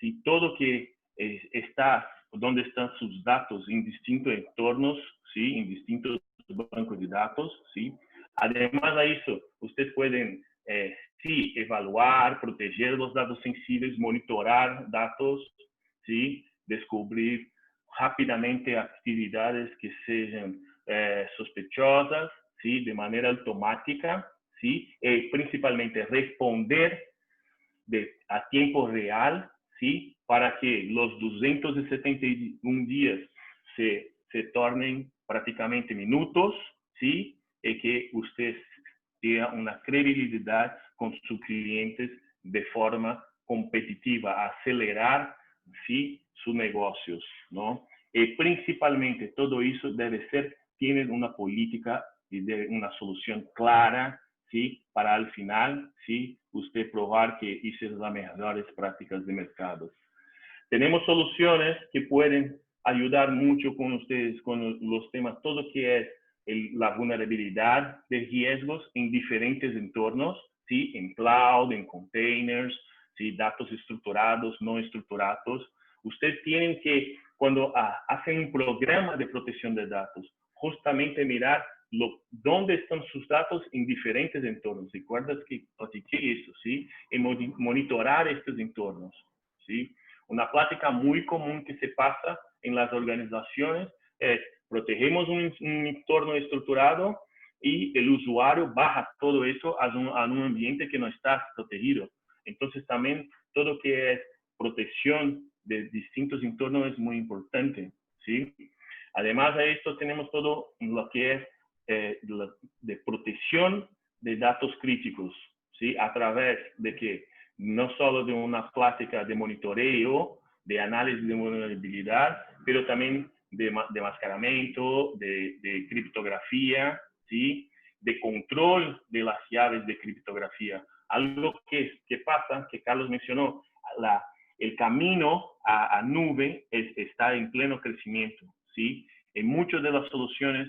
¿sí?, todo que está, donde están sus datos en distintos entornos, ¿sí?, en distintos bancos de datos, ¿sí? Además de eso, ustedes pueden sí, evaluar, proteger los datos sensibles, monitorar datos, ¿sí?, descubrir rápidamente actividades que sean sospechosas, ¿sí?, de manera automática, ¿sí?, y principalmente responder a tiempo real, ¿sí?, para que los 271 días se tornen prácticamente minutos, ¿sí?, y que usted tenga una credibilidad con sus clientes de forma competitiva, acelerar, ¿sí?, sus negocios, ¿no? Y principalmente todo eso debe ser, tienen una política y una solución clara, ¿sí?, para al final, ¿sí?, usted probar que hizo las mejores prácticas de mercado. Tenemos soluciones que pueden ayudar mucho con ustedes, con los temas, todo que es la vulnerabilidad de riesgos en diferentes entornos, ¿sí?, en cloud, en containers, ¿sí?, datos estructurados, no estructurados. Ustedes tienen que, cuando hacen un programa de protección de datos, justamente mirar dónde están sus datos en diferentes entornos. ¿Recuerdas que platiqué eso, sí? Y monitorar estos entornos, ¿sí? Una práctica muy común que se pasa en las organizaciones es protegemos un entorno estructurado y el usuario baja todo eso a un ambiente que no está protegido. Entonces también todo lo que es protección de distintos entornos es muy importante, ¿sí? Además de esto tenemos todo lo que es de protección de datos críticos, ¿sí?, a través de que no solo de una práctica de monitoreo, de análisis de vulnerabilidad, pero también de mascaramiento, de criptografía, ¿sí?, de control de las llaves de criptografía. Algo que pasa, que Carlos mencionó, el camino a nube está en pleno crecimiento, ¿sí? En muchas de las soluciones,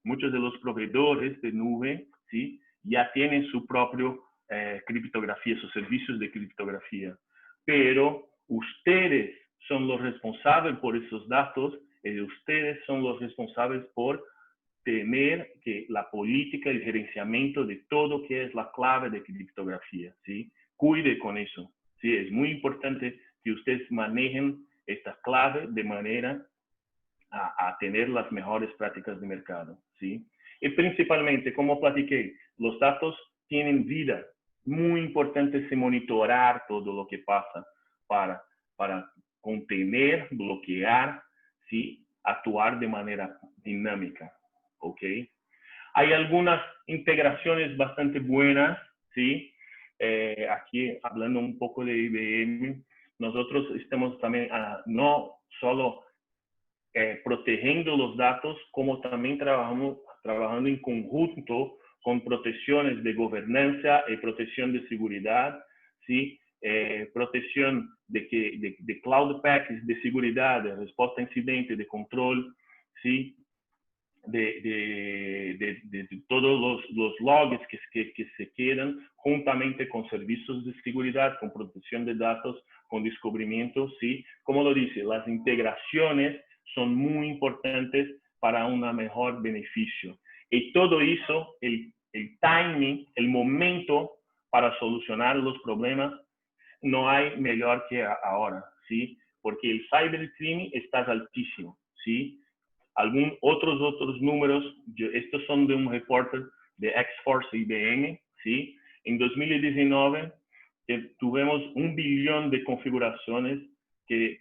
muchos de los proveedores de nube, ¿sí?, ya tienen su propio criptografía, sus servicios de criptografía. Pero ustedes son los responsables por esos datos y ustedes son los responsables por tener que la política y el gerenciamiento de todo que es la clave de criptografía, ¿sí? Cuide con eso, ¿sí? Es muy importante que ustedes manejen esta clave de manera a tener las mejores prácticas de mercado, ¿sí? Y principalmente, como platiqué, los datos tienen vida. Muy importante es monitorar todo lo que pasa para contener, bloquear, ¿sí?, actuar de manera dinámica, ¿ok? Hay algunas integraciones bastante buenas, ¿sí? Aquí, hablando un poco de IBM, nosotros estamos también no solo protegiendo los datos, como también trabajando en conjunto con protecciones de gobernanza y protección de seguridad, ¿sí? Protección de cloud packs de seguridad, de respuesta a incidente, de control, ¿sí?, de todos los logs que se quedan juntamente con servicios de seguridad, con protección de datos, con descubrimiento, ¿sí? Como lo dice, las integraciones son muy importantes para un mejor beneficio. Y todo eso, el timing, el momento para solucionar los problemas, no hay mejor que ahora, ¿sí? Porque el cybercrimen está altísimo, ¿sí? Otros números, estos son de un reporter de X-Force IBM, ¿sí? En 2019 tuvimos 1 billón de configuraciones que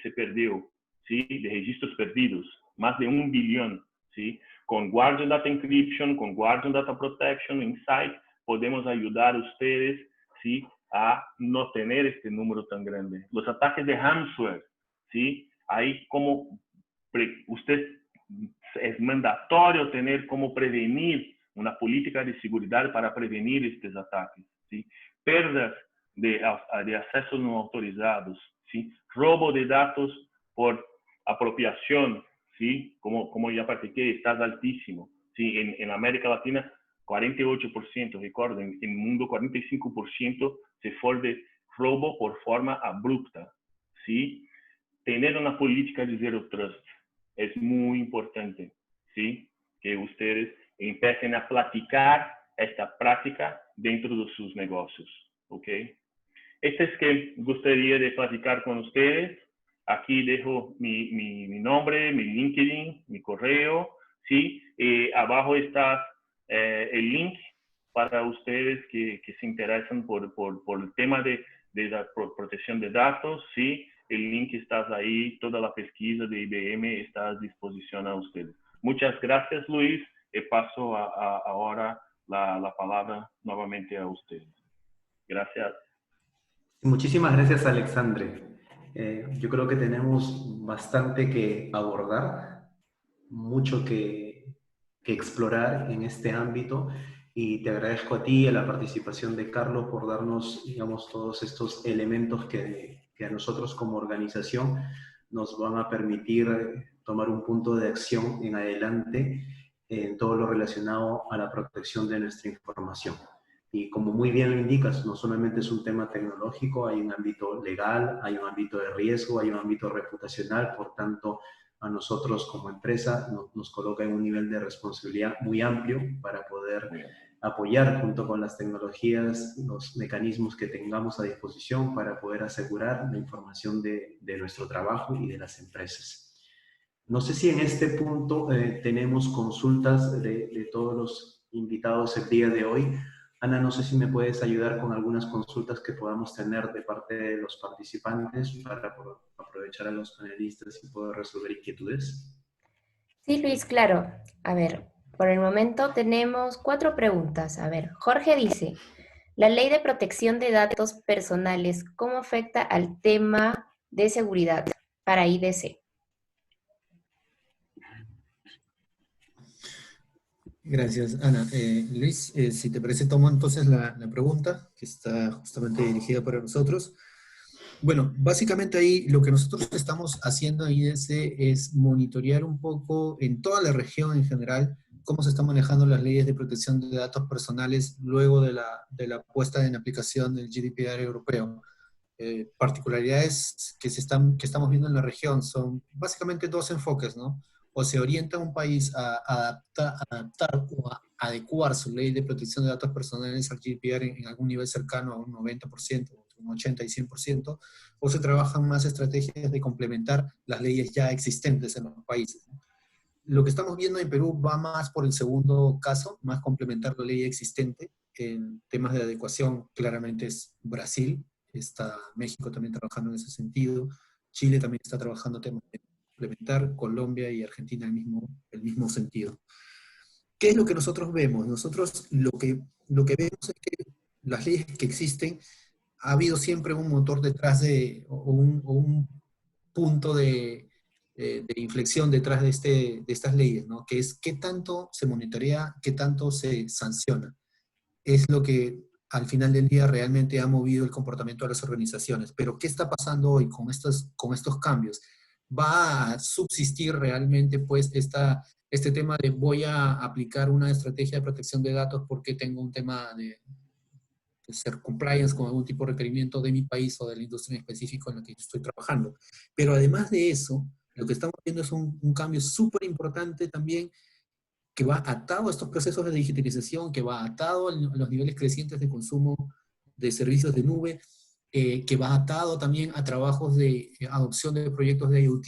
se perdió, ¿sí? De registros perdidos, más de 1 billón, ¿sí? Con Guardian Data Encryption, con Guardian Data Protection, Insight, podemos ayudar a ustedes, ¿sí? A no tener este número tan grande. Los ataques de ransomware, ¿sí? Ahí como usted es mandatorio tener como prevenir una política de seguridad para prevenir estos ataques, ¿sí? Perdas de accesos no autorizados, ¿sí? Robo de datos por apropiación, ¿sí? Como ya practiqué, está altísimo, ¿sí? En América Latina, 48%, recuerdo, en el mundo 45% se fue de robo por forma abrupta, ¿sí? Tener una política de Zero Trust es muy importante, ¿sí? Que ustedes empiecen a platicar esta práctica dentro de sus negocios, ¿ok? Este es que gustaría de platicar con ustedes. Aquí dejo mi nombre, mi LinkedIn, mi correo, ¿sí? Abajo está el link para ustedes que se interesan por el tema de la protección de datos, ¿sí? El link está ahí, toda la pesquisa de IBM está a disposición a ustedes. Muchas gracias, Luis. Paso ahora la palabra nuevamente a ustedes. Gracias. Muchísimas gracias, Alexandre. Yo creo que tenemos bastante que abordar, mucho que explorar en este ámbito, y te agradezco a ti y a la participación de Carlos por darnos, digamos, todos estos elementos que a nosotros como organización nos van a permitir tomar un punto de acción en adelante en todo lo relacionado a la protección de nuestra información. Y como muy bien lo indicas, no solamente es un tema tecnológico, hay un ámbito legal, hay un ámbito de riesgo, hay un ámbito reputacional, por tanto, a nosotros como empresa nos coloca en un nivel de responsabilidad muy amplio para poder apoyar junto con las tecnologías los mecanismos que tengamos a disposición para poder asegurar la información de nuestro trabajo y de las empresas. No sé si en este punto tenemos consultas de todos los invitados el día de hoy. Ana, no sé si me puedes ayudar con algunas consultas que podamos tener de parte de los participantes para aprovechar a los panelistas y poder resolver inquietudes. Sí, Luis, claro. A ver, por el momento tenemos 4 preguntas. A ver, Jorge dice, la ley de protección de datos personales, ¿cómo afecta al tema de seguridad para IDC? Gracias, Ana. Luis, si te parece, tomo entonces la pregunta que está justamente dirigida para nosotros. Bueno, básicamente ahí lo que nosotros estamos haciendo en IDC es monitorear un poco en toda la región en general cómo se están manejando las leyes de protección de datos personales luego de la puesta en aplicación del GDPR europeo. Particularidades que estamos viendo en la región son básicamente 2 enfoques, ¿no? O se orienta un país a adaptar o a adecuar su ley de protección de datos personales al GDPR en algún nivel cercano a un 90%, un 80 y 100%, o se trabajan más estrategias de complementar las leyes ya existentes en los países, ¿no? Lo que estamos viendo en Perú va más por el segundo caso, más complementar la ley existente. En temas de adecuación, claramente es Brasil, está México también trabajando en ese sentido, Chile también está trabajando temas de complementar, Colombia y Argentina el mismo sentido. ¿Qué es lo que nosotros vemos? Nosotros lo que vemos es que las leyes que existen, ha habido siempre un motor detrás o un punto de inflexión detrás de estas leyes, ¿no? Que es qué tanto se monitorea, qué tanto se sanciona. Es lo que al final del día realmente ha movido el comportamiento de las organizaciones. Pero ¿qué está pasando hoy con estos cambios? ¿Va a subsistir realmente pues este tema de voy a aplicar una estrategia de protección de datos porque tengo un tema de ser compliance con algún tipo de requerimiento de mi país o de la industria en específico en la que yo estoy trabajando? Pero además de eso, lo que estamos viendo es un cambio súper importante también que va atado a estos procesos de digitalización, que va atado a los niveles crecientes de consumo de servicios de nube, que va atado también a trabajos de adopción de proyectos de IoT,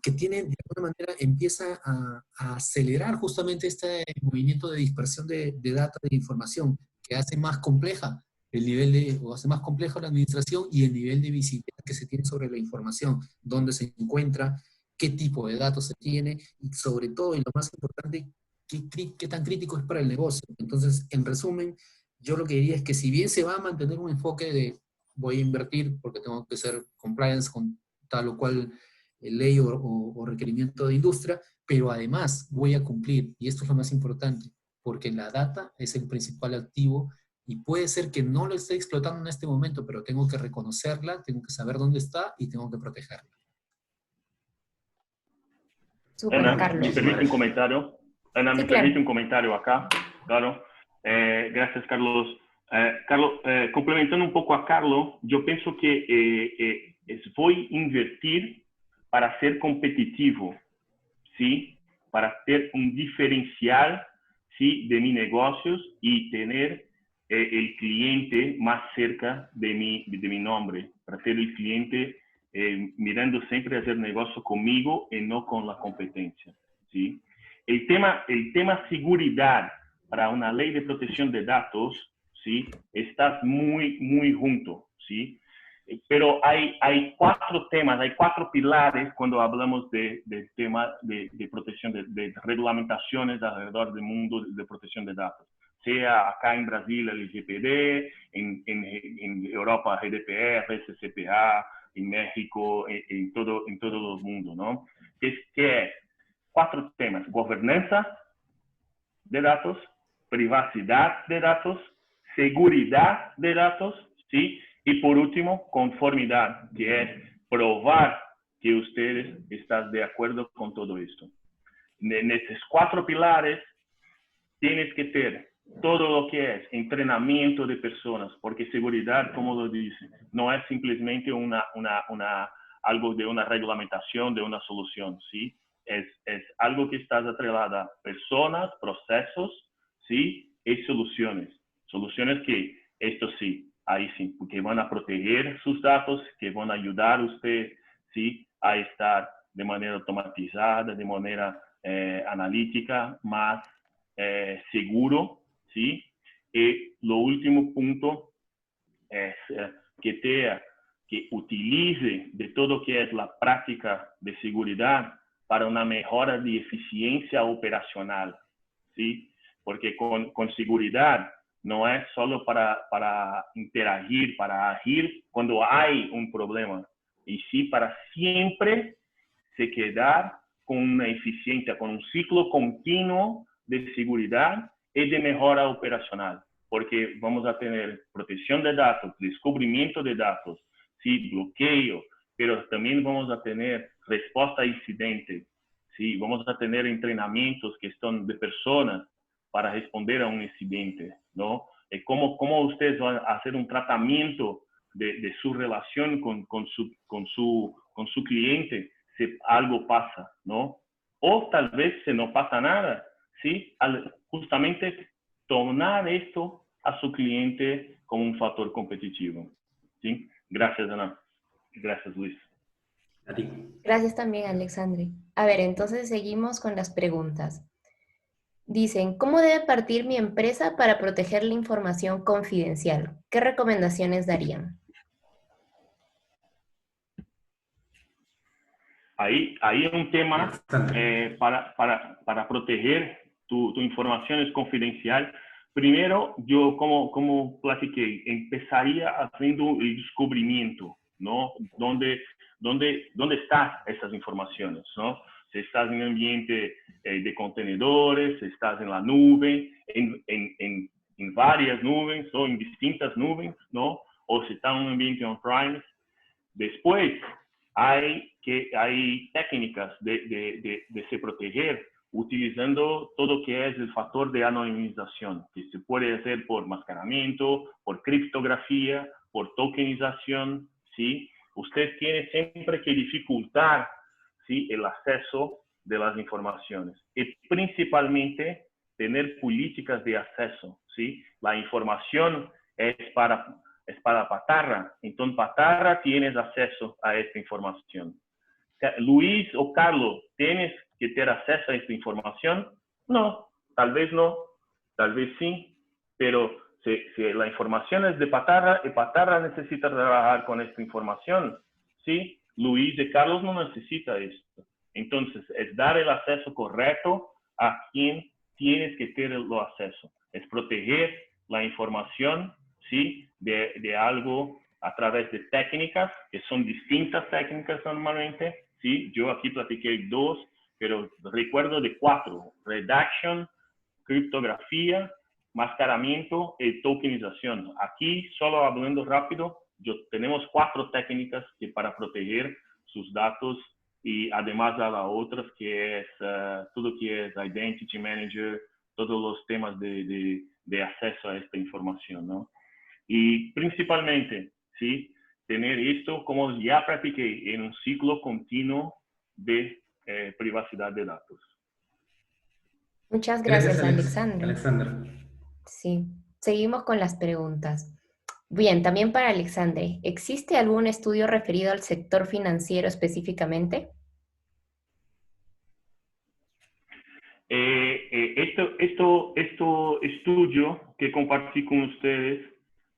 que tiene, de alguna manera, empieza a acelerar justamente este movimiento de dispersión de data, de información, que hace más compleja el nivel o hace más compleja la administración y el nivel de visibilidad que se tiene sobre la información, dónde se encuentra, qué tipo de datos se tiene, y sobre todo, y lo más importante, qué tan crítico es para el negocio. Entonces, en resumen, yo lo que diría es que si bien se va a mantener un enfoque de voy a invertir porque tengo que ser compliance con tal o cual ley o requerimiento de industria, pero además voy a cumplir, y esto es lo más importante, porque la data es el principal activo y puede ser que no lo esté explotando en este momento, pero tengo que reconocerla, tengo que saber dónde está y tengo que protegerla. Súper, Ana, me Carlos. permite un comentario. Ana, Sí, me claro. permite un comentario acá. Claro. Gracias, Carlos. Carlos, complementando un poco a Carlos, yo pienso que voy a invertir para ser competitivo, ¿sí? Para ter un diferencial, ¿sí? De mis negocios y tener el cliente más cerca de mi nombre, para ter el cliente mirando siempre a hacer negocio conmigo y no con la competencia, ¿sí? El tema seguridad para una ley de protección de datos, ¿sí? Está muy junto, ¿sí? Pero hay cuatro temas, hay cuatro pilares cuando hablamos de tema de protección, de regulamentaciones alrededor del mundo de protección de datos. Sea acá en Brasil el LGPD, en Europa GDPR, CCPA, en México, en todo el mundo, ¿no? Que es cuatro temas: gobernanza de datos, privacidad de datos, seguridad de datos, ¿sí? Y por último, conformidad, que es probar que ustedes están de acuerdo con todo esto. En estos cuatro pilares tienes que tener todo lo que es entrenamiento de personas, porque seguridad, como lo dice, no es simplemente algo de una reglamentación, de una solución, ¿sí? Es algo que está atrelada a personas, procesos, ¿sí? Y soluciones. Soluciones que, esto sí, ahí sí, que van a proteger sus datos, que van a ayudar a usted, ¿sí? A estar de manera automatizada, de manera analítica, más seguro, ¿sí? Y lo último punto es que utilice de todo que es la práctica de seguridad para una mejora de eficiencia operacional, ¿sí? Porque con seguridad no es solo para interagir, para agir cuando hay un problema, y sí para siempre se quedar con una eficiencia, con un ciclo continuo de seguridad y de mejora operacional, porque vamos a tener protección de datos, descubrimiento de datos, ¿sí? Bloqueo, pero también vamos a tener respuesta a incidentes, ¿sí? Vamos a tener entrenamientos que son de personas para responder a un incidente, ¿no? ¿Cómo ustedes van a hacer un tratamiento de su relación con su cliente si algo pasa, ¿no? O tal vez si no pasa nada, ¿sí? Justamente tornar esto a su cliente como un factor competitivo, ¿sí? Gracias, Ana. Gracias, Luis. A ti. Gracias también, Alexandre. A ver, entonces seguimos con las preguntas. Dicen, ¿cómo debe partir mi empresa para proteger la información confidencial? ¿Qué recomendaciones darían? Ahí hay un tema Alexandre. para proteger tu información es confidencial. Primero, yo como platiqué, empezaría haciendo el descubrimiento, ¿no? ¿Dónde están esas informaciones, ¿no? Si estás en un ambiente de contenedores, si estás en la nube, en varias nubes o en distintas nubes, ¿no? O si estás en un ambiente on-premise. Después, hay técnicas de se proteger utilizando todo que es el factor de anonimización, que se puede hacer por mascaramiento, por criptografía, por tokenización, ¿sí? Usted tiene siempre que dificultar, ¿sí? El acceso de las informaciones y principalmente tener políticas de acceso, ¿sí? La información es para Patarra, entonces Patarra tienes acceso a esta información. Luis o Carlos, ¿tienes que tener acceso a esta información? No, tal vez no, tal vez sí, pero si la información es de Patarra, y Patarra necesita trabajar con esta información, ¿sí? Luis y Carlos no necesitan esto. Entonces, es dar el acceso correcto a quien tienes que tener el acceso. Es proteger la información, ¿sí? De algo a través de técnicas, que son distintas técnicas normalmente, ¿sí? Yo aquí platiqué 2, pero recuerdo de 4. Redaction, criptografía, mascaramiento y tokenización. Aquí, solo hablando rápido, tenemos 4 técnicas que para proteger sus datos y además a las otras que es todo que es Identity Manager, todos los temas de acceso a esta información, ¿no? Y principalmente, ¿sí? Tener esto, como ya practiqué, en un ciclo continuo de privacidad de datos. Muchas gracias, Alexander. Alexander. Sí, seguimos con las preguntas. Bien, también para Alexander, ¿existe algún estudio referido al sector financiero específicamente? Esto estudio que compartí con ustedes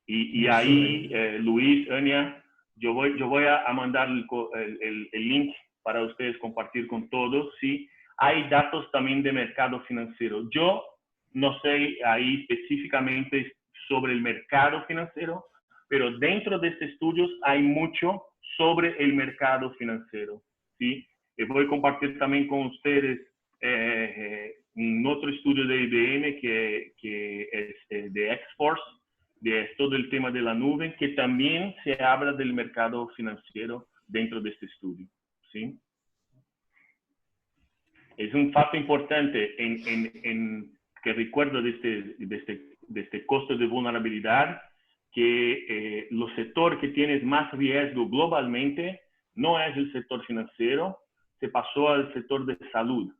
y ahí, Luis, Ania, yo voy a mandar el link para ustedes compartir con todos, ¿sí? Hay datos también de mercado financiero. Yo no sé ahí específicamente sobre el mercado financiero, pero dentro de este estudio hay mucho sobre el mercado financiero, ¿sí? Voy a compartir también con ustedes un otro estudio de IBM que es de X-Force, de todo el tema de la nube, que también se habla del mercado financiero dentro de este estudio, ¿sí? Es un facto importante que recuerdo de este costo de vulnerabilidad, que los sectores que tienen más riesgo globalmente no es el sector financiero, se pasó al sector de salud.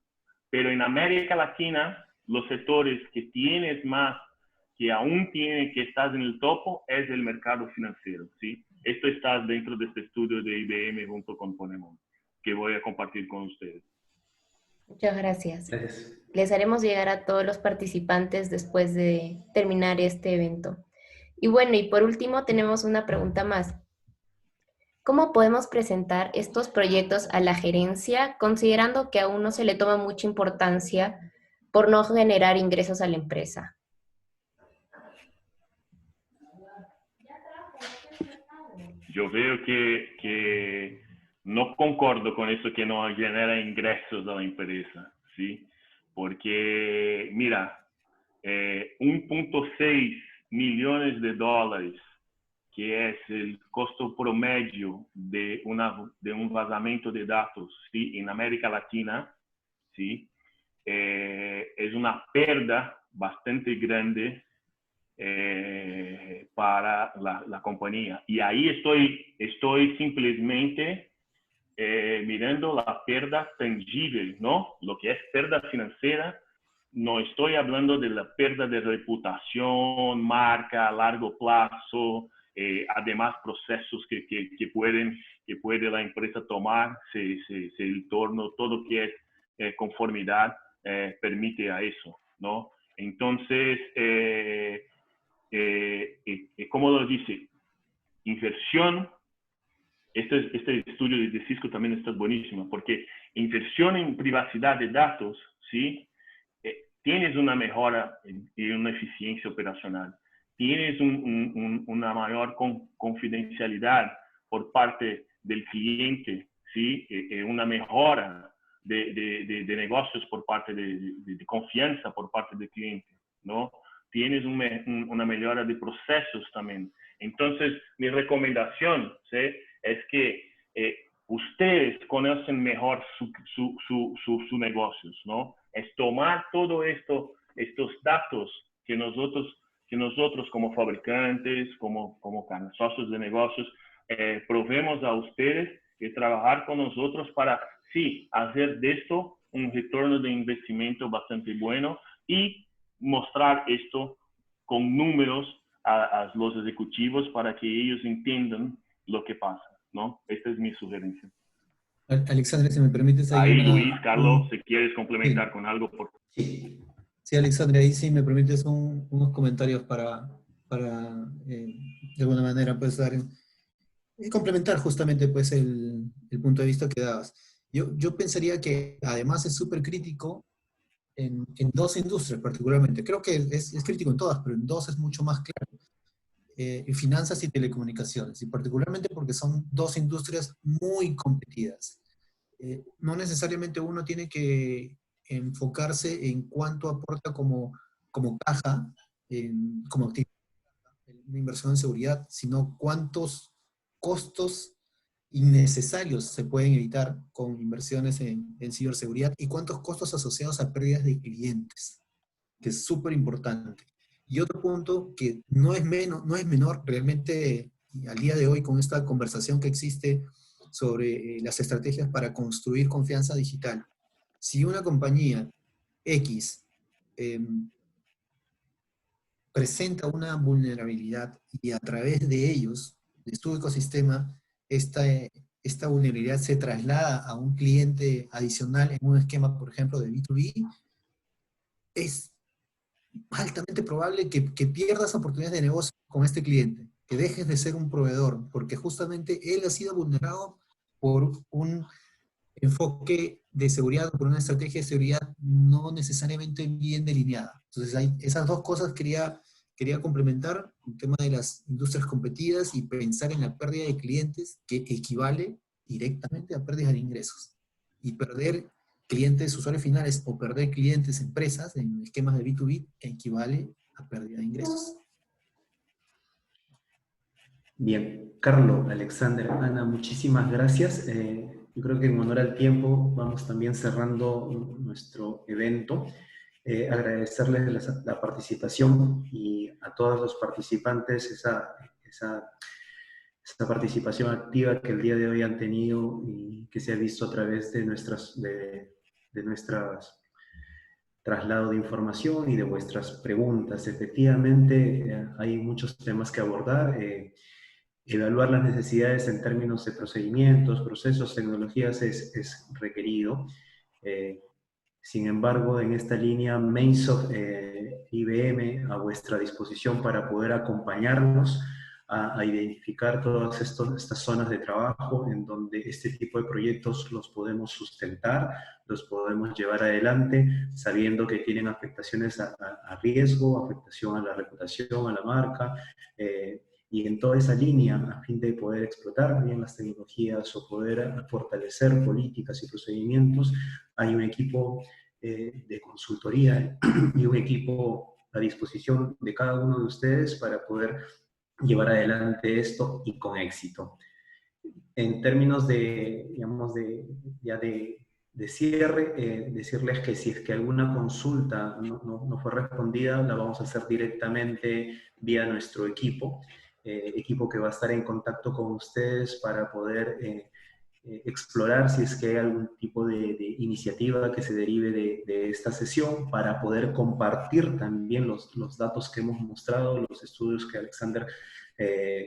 Pero en América Latina, los sectores que tienes más, que aún tienen que estar en el topo, es el mercado financiero, ¿sí? Esto está dentro de este estudio de IBM junto con Ponemon, que voy a compartir con ustedes. Muchas gracias. Gracias. Les haremos llegar a todos los participantes después de terminar este evento. Y bueno, y por último tenemos una pregunta más. ¿Cómo podemos presentar estos proyectos a la gerencia, considerando que aún no se le toma mucha importancia por no generar ingresos a la empresa? Yo veo que no concordo con eso que no genera ingresos a la empresa, ¿sí? Porque, mira, 1.6 millones de dólares, que es el costo promedio de un vazamiento de datos, ¿sí? En América Latina, ¿sí? Es una pérdida bastante grande para la compañía. Y ahí estoy simplemente mirando la pérdida tangible, ¿no? Lo que es pérdida financiera. No estoy hablando de la pérdida de reputación, marca a largo plazo, además procesos que puede la empresa tomar si el entorno, todo que es conformidad, permite a eso, ¿no? Entonces, como lo dice, inversión, este estudio de Cisco también está buenísimo, porque inversión en privacidad de datos, ¿sí? Tienes una mejora y una eficiencia operacional, tienes una mayor confidencialidad por parte del cliente, ¿sí? Una mejora de negocios por parte de confianza por parte del cliente, ¿no? Tienes una mejora de procesos también. Entonces, mi recomendación, ¿sí? Es que ustedes conocen mejor sus negocios, ¿no? Es tomar todo estos datos que nosotros como fabricantes, como socios de negocios, proveemos a ustedes y trabajar con nosotros para, sí, hacer de esto un retorno de investimiento bastante bueno y mostrar esto con números a los ejecutivos para que ellos entiendan lo que pasa, ¿no? Esta es mi sugerencia. Alexandre, si me permites, hay Ahí, una... Luis, Carlos, si quieres complementar con algo, por Sí, Sí, Alexandre, ahí sí me permites unos comentarios de alguna manera, pues, dar, complementar justamente, pues, el punto de vista que dabas. Yo pensaría que además es súper crítico en dos industrias particularmente. Creo que es crítico en todas, pero en dos es mucho más claro. En finanzas y telecomunicaciones, y particularmente porque son dos industrias muy competidas. No necesariamente uno tiene que enfocarse en cuánto aporta como caja, como actividad, una inversión en seguridad, sino cuántos costos innecesarios se pueden evitar con inversiones en ciberseguridad y cuántos costos asociados a pérdidas de clientes, que es súper importante. Y otro punto que no es menor realmente al día de hoy con esta conversación que existe sobre las estrategias para construir confianza digital. Si una compañía X eh, presenta una vulnerabilidad y a través de ellos, de su ecosistema, esta vulnerabilidad se traslada a un cliente adicional en un esquema, por ejemplo, de B2B, es altamente probable que pierdas oportunidades de negocio con este cliente, que dejes de ser un proveedor, porque justamente él ha sido vulnerado por un enfoque de seguridad, por una estrategia de seguridad no necesariamente bien delineada. Entonces, hay esas dos cosas quería complementar, el tema de las industrias competidas y pensar en la pérdida de clientes, que equivale directamente a pérdidas de ingresos. Y perder clientes, usuarios finales, o perder clientes, empresas, en esquemas de B2B, equivale a pérdida de ingresos. bien. Carlos, Alexander, Ana, muchísimas gracias. Yo creo que en honor al tiempo vamos también cerrando nuestro evento. Agradecerles la participación y a todos los participantes esa participación activa que el día de hoy han tenido y que se ha visto a través de nuestras traslado de información y de vuestras preguntas. Efectivamente, hay muchos temas que abordar. Evaluar las necesidades en términos de procedimientos, procesos, tecnologías es requerido. Eh, Sin embargo, en esta línea, Mainsoft IBM a vuestra disposición para poder acompañarnos a identificar todas estas zonas de trabajo en donde este tipo de proyectos los podemos sustentar, los podemos llevar adelante, sabiendo que tienen afectaciones a riesgo, afectación a la reputación, a la marca, y en toda esa línea, a fin de poder explotar bien las tecnologías o poder fortalecer políticas y procedimientos, hay un equipo de consultoría y un equipo a disposición de cada uno de ustedes para poder llevar adelante esto y con éxito. En términos de, digamos, de cierre, decirles que si es que alguna consulta no fue respondida, la vamos a hacer directamente vía nuestro equipo, equipo que va a estar en contacto con ustedes para poder explorar si es que hay algún tipo de iniciativa que se derive de esta sesión para poder compartir también los datos que hemos mostrado, los estudios que Alexander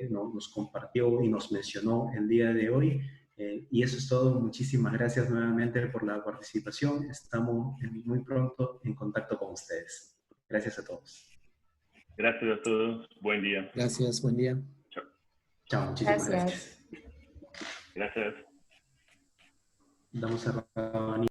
nos compartió y nos mencionó el día de hoy. Y eso es todo. Muchísimas gracias nuevamente por la participación. Estamos muy pronto en contacto con ustedes. Gracias a todos. Gracias a todos. Buen día. Gracias, buen día. Chao. Chao, muchísimas Gracias. gracias. Gracias. Damos a